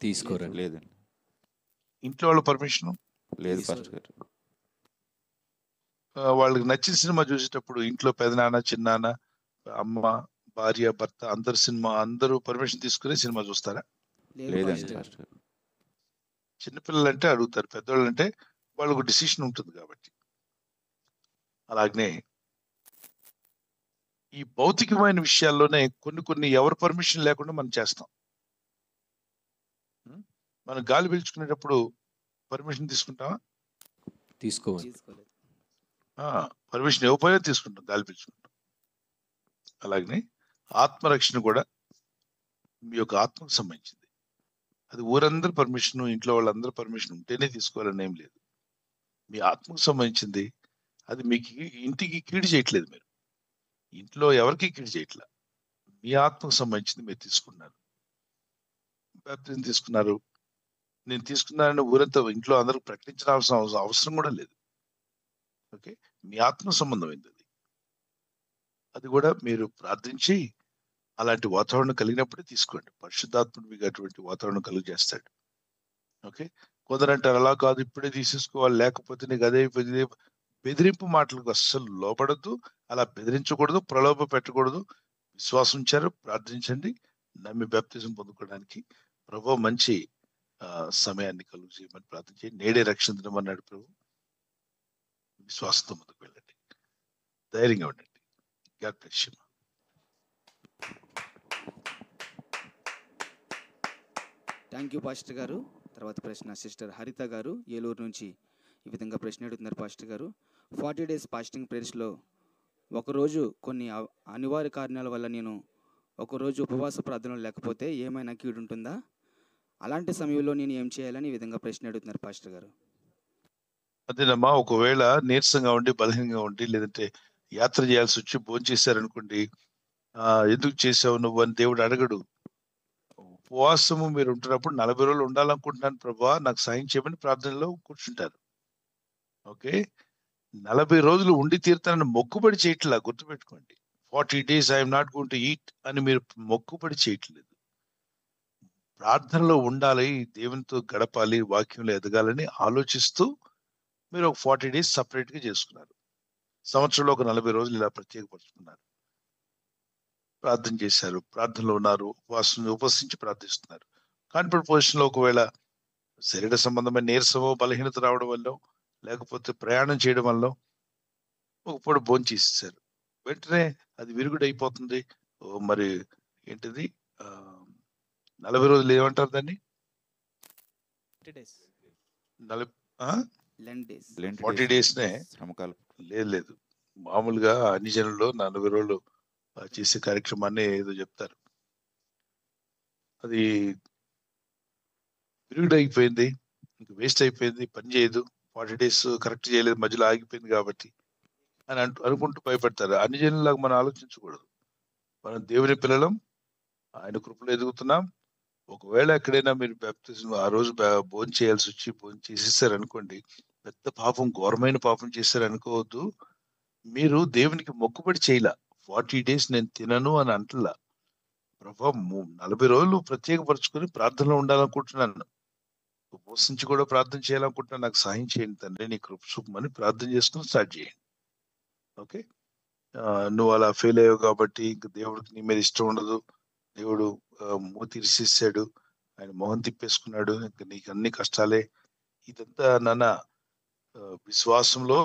[SPEAKER 1] తీసుకోరండి.
[SPEAKER 5] లేదండి.
[SPEAKER 2] ఇంట్లో వాళ్ళ పర్మిషన్
[SPEAKER 5] లేదు పాస్టర్ గారు.
[SPEAKER 2] వాళ్ళకి నచ్చిన సినిమా చూసేటప్పుడు ఇంట్లో పెదనాన్న, చిన్నాన్న, అమ్మ, భార్య, భర్త అందరూ పర్మిషన్ తీసుకుని సినిమా చూస్తారా?
[SPEAKER 5] లేదండి పాస్టర్ గారు.
[SPEAKER 2] చిన్నపిల్లలు అంటే అడుగుతారు, పెద్దవాళ్ళు అంటే వాళ్ళకు డిసిషన్ ఉంటుంది కాబట్టి. అలాగనే ఈ భౌతికమైన విషయాల్లోనే కొన్ని ఎవరి పర్మిషన్ లేకుండా మనం చేస్తాం. మనం గాలి పీల్చుకునేటప్పుడు పర్మిషన్ తీసుకుంటామా?
[SPEAKER 1] తీసుకోవాలి.
[SPEAKER 2] పర్మిషన్ ఇవ్వకపోయినా తీసుకుంటాం, గాలి పీల్చుకుంటాం. అలాగనే ఆత్మరక్షణ కూడా మీ యొక్క ఆత్మకు సంబంధించింది. అది ఊరందరూ పర్మిషన్, ఇంట్లో వాళ్ళందరూ పర్మిషన్ ఉంటేనే తీసుకోవాలని ఏం లేదు. మీ ఆత్మకు సంబంధించింది. అది మీకు ఇంటికి కీడు చేయట్లేదు. మీరు ఇంట్లో ఎవరికి కీడు చేయట్లా. మీ ఆత్మకు సంబంధించింది మీరు తీసుకున్నారు. బాప్టిజం తీసుకున్నారు, నేను తీసుకున్నానని ఊరంతా ఇంట్లో అందరికి ప్రకటించాల్సిన అవసరం కూడా లేదు. ఓకే, మీ ఆత్మ సంబంధమైంది అది. అది కూడా మీరు ప్రార్థించి అలాంటి వాతావరణం కలిగినప్పుడే తీసుకోండి. పరిశుద్ధాత్ముడు మీకు అటువంటి వాతావరణం కలుగు చేస్తాడు. ఓకే, కొందరంటారు అలా కాదు, ఇప్పుడే తీసేసుకోవాలి, లేకపోతే నీకు అదే బెదిరింపు మాటలకు అస్సలు లోపడద్దు, అలా బెదిరించకూడదు, ప్రలోభ పెట్టకూడదు. విశ్వాసం ఉంచారు, ప్రార్థించండి, నమ్మి బాప్తిజం పొందుకోవడానికి ప్రభు మంచి సమయాన్ని కలుగు చేయమని ప్రార్థించి నేడే రక్షించమన్నాడు ప్రభు. విశ్వాసంతో ముందుకు వెళ్ళండి, ధైర్యంగా ఉండండి. God bless you.
[SPEAKER 3] Thank you pastor గారు. తర్వాత ప్రశ్న సిస్టర్ హరిత గారు ఏలూరు నుంచి ఈ విధంగా ప్రశ్న అడుగుతున్నారు పాస్టర్ గారు. 40 days ఫాస్టింగ్ ప్రేయర్స్లో ఒకరోజు కొన్ని అనివార్య కారణాల వల్ల నేను ఒకరోజు ఉపవాస ప్రార్థనలు లేకపోతే ఏమైనా కీడు ఉంటుందా? అలాంటి సమయంలో నేను ఏం చేయాలని ఈ విధంగా ప్రశ్న అడుగుతున్నారు పాస్టర్ గారు.
[SPEAKER 2] అదేనమ్మా, ఒకవేళ నీరసంగా ఉండి బలహీనంగా ఉండి లేదంటే యాత్ర చేయాల్సి వచ్చి భోజనం చేశారనుకోండి, ఎందుకు చేసావు నువ్వు అని దేవుడు అడగడు. ఉపవాసము మీరు ఉంటున్నప్పుడు 40 రోజులు ఉండాలనుకుంటున్నాను ప్రభా, నాకు సాయం చేయమని ప్రార్థనలో కూర్చుంటారు. ఓకే, 40 రోజులు ఉండి తీరుతానని మొక్కుబడి చేయట్లా, గుర్తుపెట్టుకోండి. 40 days I'm not going to eat అని మీరు మొక్కుబడి చేయట్లేదు. ప్రార్థనలో ఉండాలి, దేవునితో గడపాలి, వాక్యంలో ఎదగాలని ఆలోచిస్తూ మీరు ఒక 40 days సపరేట్ గా చేసుకున్నారు. సంవత్సరంలో ఒక 40 రోజులు ఇలా ప్రత్యేకపరుచుకున్నారు, ప్రార్థన చేశారు, ప్రార్థనలో ఉన్నారు, ఉపవసించి ప్రార్థిస్తున్నారు. కాన్ఫిడెంట్ పొజిషన్ లో ఒకవేళ శరీర సంబంధమైన నీరసమో బలహీనత రావడం వల్ల లేకపోతే ప్రయాణం చేయడం వల్ల ఒక పూట భోజనం చేసేసారు, వెంటనే అది విరుగుడు అయిపోతుంది. మరి ఏంటిది 40 రోజులు ఏమంటారు దాన్ని? 40 days నే. లేదు, మామూలుగా అన్ని జనుల్లో 40 రోజులు చేసే కార్యక్రమాన్ని ఏదో చెప్తారు. అది విరుగుడు అయిపోయింది, ఇంక వేస్ట్ అయిపోయింది, పని చేయదు, 40 days కరెక్ట్ చేయలేదు, మధ్యలో ఆగిపోయింది కాబట్టి అని అనుకుంటూ భయపడతారు. అన్ని జనులాగా మనం ఆలోచించకూడదు. మనం దేవుని పిల్లలం, ఆయన కృపలో ఎదుగుతున్నాం. ఒకవేళ ఎక్కడైనా మీరు బాప్తిజం ఆ రోజు భోజనం చేయాల్సి వచ్చి భోజనం చేసేసారు అనుకోండి, పెద్ద పాపం, ఘోరమైన పాపం చేశారు అనుకోవద్దు. మీరు దేవునికి మొక్కుబడి చేయలా, 40 days నేను తినను అని అంటలా. ప్రభా 40 రోజులు ప్రత్యేకపరచుకొని ప్రార్థనలో ఉండాలనుకుంటున్నాను, ఉపవసించి కూడా ప్రార్థన చేయాలనుకుంటున్నాను, నాకు సాయం చేయండి తండ్రి, నీ కృప చూపమని ప్రార్థన చేసుకుని స్టార్ట్ చేయండి. ఓకే, నువ్వు అలా ఫెయిల్ అయ్యావు కాబట్టి ఇంక దేవుడికి నీ మీద ఇష్టం ఉండదు, దేవుడు మూతి ఇరిసేసాడు, ఆయన మొహం తిప్పేసుకున్నాడు, ఇంక నీకు అన్ని కష్టాలే. ఇదంతా నాన్న విశ్వాసంలో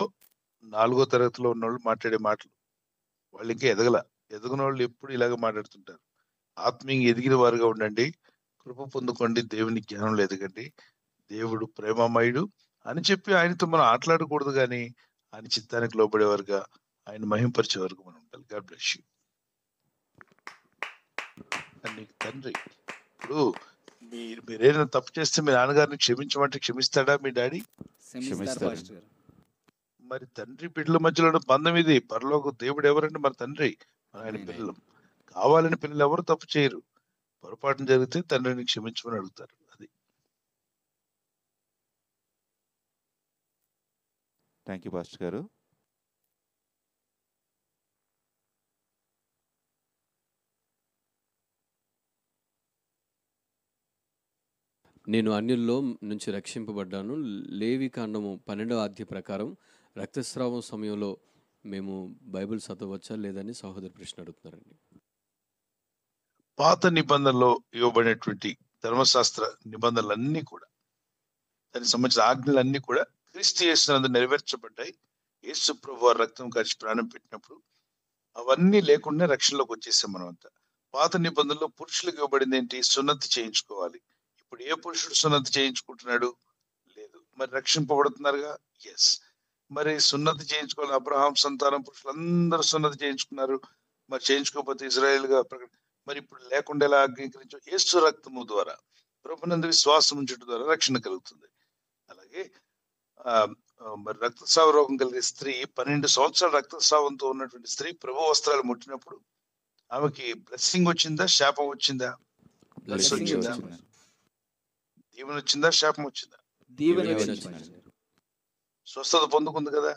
[SPEAKER 2] 4వ తరగతిలో ఉన్నవాళ్ళు మాట్లాడే మాటలు. వాళ్ళు ఇంకా ఎదగని వాళ్ళు ఎప్పుడు ఇలాగ మాట్లాడుతుంటారు. ఆత్మీయంగా ఎదిగిన వారుగా ఉండండి, కృప పొందుకోండి, దేవుని జ్ఞానంలో ఎదగండి. దేవుడు ప్రేమమయుడు అని చెప్పి ఆయనతో మనం ఆటలాడకూడదు, కానీ ఆయన చిత్తానికి లోబడేవారుగా, ఆయన మహింపరిచే వరకు మనం ఉండాలి. God bless you. నీకు తండ్రి, ఇప్పుడు మీరేదైనా తప్పు చేస్తే మీ నాన్నగారిని క్షమించమంటే క్షమిస్తాడా మీ డాడీ? మరి తండ్రి బిడ్డల మధ్యలో బంధం ఇది. పరలోక దేవుడు ఎవరంటే మన తండ్రి, ఆయన పిల్లలు. కావాలని పిల్లలు ఎవరు తప్పు చేయరు, పొరపాటున జరిగితే తండ్రిని క్షమించమని అడుగుతారు. అది.
[SPEAKER 5] థ్యాంక్ యూ పాస్టర్ గారు.
[SPEAKER 1] నేను అన్యుల్లో నుంచి రక్షింపబడ్డాను. లేవి కాండము 12వ అధ్యాయం ప్రకారం రక్తస్రావం సమయంలో మేము బైబిల్ చదవచ్చా లేదని సహోదరు ప్రశ్న అడుగుతున్నారండి.
[SPEAKER 2] పాత నిబంధనలో ఇవ్వబడినటువంటి ధర్మశాస్త్ర నిబంధనలన్నీ కూడా, దానికి సంబంధించిన ఆజ్ఞలన్నీ కూడా క్రీస్తు యేసునందు నెరవేర్చబడ్డాయి. యేసు ప్రభు వారి రక్తం కార్చి ప్రాణం పెట్టినప్పుడు అవన్నీ లేకుండా రక్షణలోకి వచ్చేసాం మనం అంతా. పాత నిబంధనలో పురుషులకు ఇవ్వబడింది ఏంటి? సున్నతి చేయించుకోవాలి. ఇప్పుడు ఏ పురుషుడు సున్నతి చేయించుకుంటున్నాడు? లేదు. మరి రక్షింపబడుతున్నారుగా? ఎస్. మరి సున్నతి చేయించుకోవాలి. అబ్రహాం సంతానం పురుషులందరూ సున్నతి చేయించుకున్నారు. మరి చేయించుకోకపోతే ఇజ్రాయేల్ గా మరి ఇప్పుడు లేకుండా ఎలా అంగీకరించు? యేసు రక్తము ద్వారా, ప్రభునందు విశ్వాసం ఉంచడం ద్వారా రక్షణ కలుగుతుంది. అలాగే మరి రక్తస్రావ రోగం కలిగే స్త్రీ, 12 సంవత్సరాల రక్తస్రావంతో ఉన్నటువంటి స్త్రీ ప్రభు వస్త్రాలు ముట్టినప్పుడు ఆమెకి బ్లెస్సింగ్ వచ్చిందా, శాపం వచ్చిందా? బ్లెస్సింగ్ వచ్చిందా? దీవెన వచ్చిందా, శాపం వచ్చిందా?
[SPEAKER 3] దీవెన
[SPEAKER 1] దీవెన
[SPEAKER 3] వచ్చింది
[SPEAKER 1] వచ్చింది.
[SPEAKER 3] పాస్టర్ గారు.
[SPEAKER 2] స్వస్థత పొందుకుంది కదా.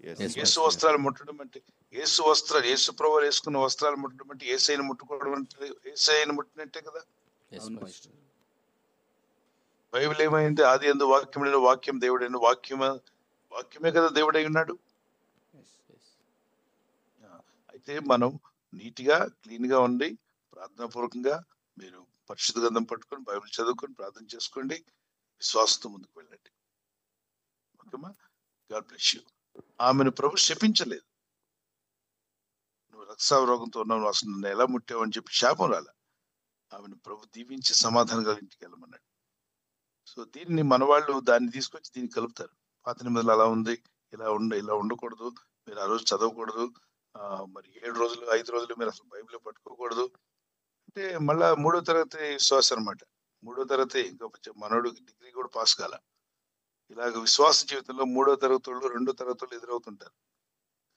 [SPEAKER 5] Yes,
[SPEAKER 1] Yes,
[SPEAKER 2] యేసు
[SPEAKER 1] Pastor.
[SPEAKER 2] వస్త్రాలు ముట్టడం అంటే, యేసు ప్రభు వేసుకున్న వస్త్రాలు ముట్టడం అంటే యేసయ్యను ముట్టుకోవడం అంటే యేసయ్యను ముట్టినట్టే కదా.
[SPEAKER 1] Yes,
[SPEAKER 3] అవును
[SPEAKER 1] Pastor.
[SPEAKER 3] పాస్టర్.
[SPEAKER 2] బైబిల్ ఏమైంది? ఆది యందు వాక్యముడైన వాక్యం దేవుడైన వాక్యమే కదా దేవుడై ఉన్నాడు.
[SPEAKER 3] Yes.
[SPEAKER 2] అయితే మనం నీట్గా క్లీన్ గా ఉండి ప్రార్థనాపూర్వకంగా మీరు పరిశుద్ధ గ్రంథం పట్టుకొని బైబిల్ చదువుకొని ప్రార్థన చేసుకోండి, విశ్వాసంతో ముందుకు వెళ్ళండి. ఓకేమా? God bless you. ఆమెను ప్రభు శపించలేదు. నువ్వు రక్తస్రావ రోగంతో ఉన్నావు, అసలు నన్ను ఎలా ముట్టావు అని చెప్పి శాపం రాలే. ఆమెను ప్రభు దీవించి సమాధానం కలిగి ఇంటికి వెళ్ళమన్నాడు. సో దీన్ని మన వాళ్ళు దాన్ని తీసుకొచ్చి దీన్ని కలుపుతారు. పాత నిబంధనలు అలా ఉంది, ఇలా ఉండకూడదు, మీరు ఆ రోజు చదవకూడదు, మరి 7 రోజులు 5 రోజులు మీరు అసలు బైబిల్ పట్టుకోకూడదు అంటే మళ్ళా 3వ తరగతి విశ్వాసం అనమాట. 3వ తరగతి ఇంకా మనోడు డిగ్రీ కూడా పాస్ కాల. ఇలాగ విశ్వాస జీవితంలో 3వ తరగతి వాళ్ళు 2వ తరగతి వాళ్ళు ఎదురవుతుంటారు.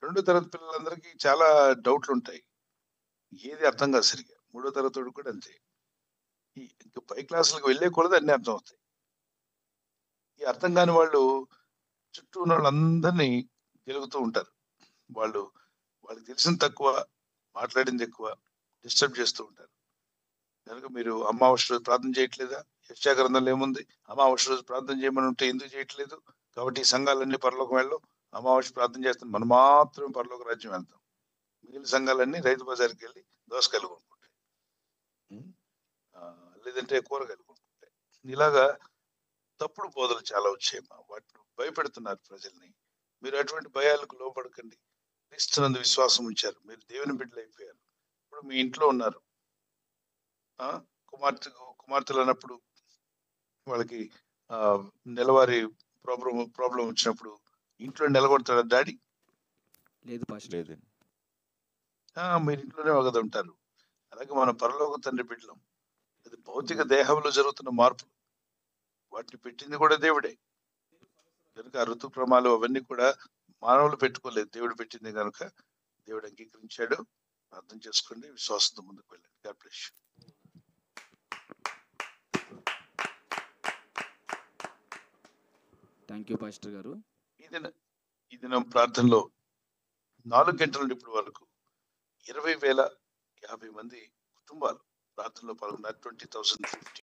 [SPEAKER 2] 2వ తరగతి పిల్లలందరికీ చాలా డౌట్లు ఉంటాయి, ఏది అర్థం కాదు సరిగా. 3వ తరగతి వాడు కూడా అంతే. ఇంకా పై క్లాసులకు వెళ్ళే కొలది అన్ని అర్థం అవుతాయి. ఈ అర్థం కాని వాళ్ళు చుట్టూ ఉన్న వాళ్ళందరినీ గెలుగుతూ ఉంటారు. వాళ్ళకి తెలిసిన తక్కువ, మాట్లాడింది ఎక్కువ, డిస్టర్బ్ చేస్తూ ఉంటారు. కనుక మీరు అమావాస్య రోజు ప్రార్థన చేయట్లేదా? యెషయా గ్రంథంలో ఏముంది? అమావాస్య రోజు ప్రార్థన చేయమని ఉంటే ఎందుకు చేయట్లేదు? కాబట్టి ఈ సంఘాలన్నీ పరలోకం వెళ్ళం, అమావాస్య ప్రార్థన చేస్తాం, మనం మాత్రమే పరలోక రాజ్యం వెళ్తాం. మిగిలిన సంఘాలన్నీ రైతు బజార్కి వెళ్ళి దోసకాయలు కొనుక్కుంటాయి, లేదంటే కూరగాయలు కొనుక్కుంటాయి. ఇలాగా తప్పుడు బోధలు చాలా వచ్చాయమ్మా. వాటిని భయపెడుతున్నారు ప్రజల్ని. మీరు అటువంటి భయాలకు లోపడకండి. క్రీస్తునందు విశ్వాసం ఉంచారు, మీరు దేవుని బిడ్డలు అయిపోయారు. ఇప్పుడు మీ ఇంట్లో ఉన్నారు, కుమార్తెలు అన్నప్పుడు వాళ్ళకి నెలవారీ ప్రాబ్లం వచ్చినప్పుడు ఇంట్లో నిలబడతాడా డాడీ?
[SPEAKER 3] లేదు పాస్టర్.
[SPEAKER 5] లేదండి.
[SPEAKER 2] మీరు ఇంట్లోనే ఒకది ఉంటారు. అలాగే మన పరలోక తండ్రి బిడ్డలం. అది భౌతిక దేహంలో జరుగుతున్న మార్పులు, వాటిని పెట్టింది కూడా దేవుడే. కనుక ఆ ఋతుక్రమాలు అవన్నీ కూడా మానవులు పెట్టుకోలేదు, దేవుడు పెట్టింది కనుక దేవుడు అంగీకరించాడు. అర్థం చేసుకోండి, విశ్వాసంతో ముందుకు వెళ్ళండి. God bless you.
[SPEAKER 3] Thank you pastor గారు.
[SPEAKER 2] ఈ దినం ప్రార్థనలో 4 గంటల నుండి ఇప్పటి వరకు 20,050 మంది కుటుంబాలు ప్రార్థనలో పాల్గొన్నారు. 20,050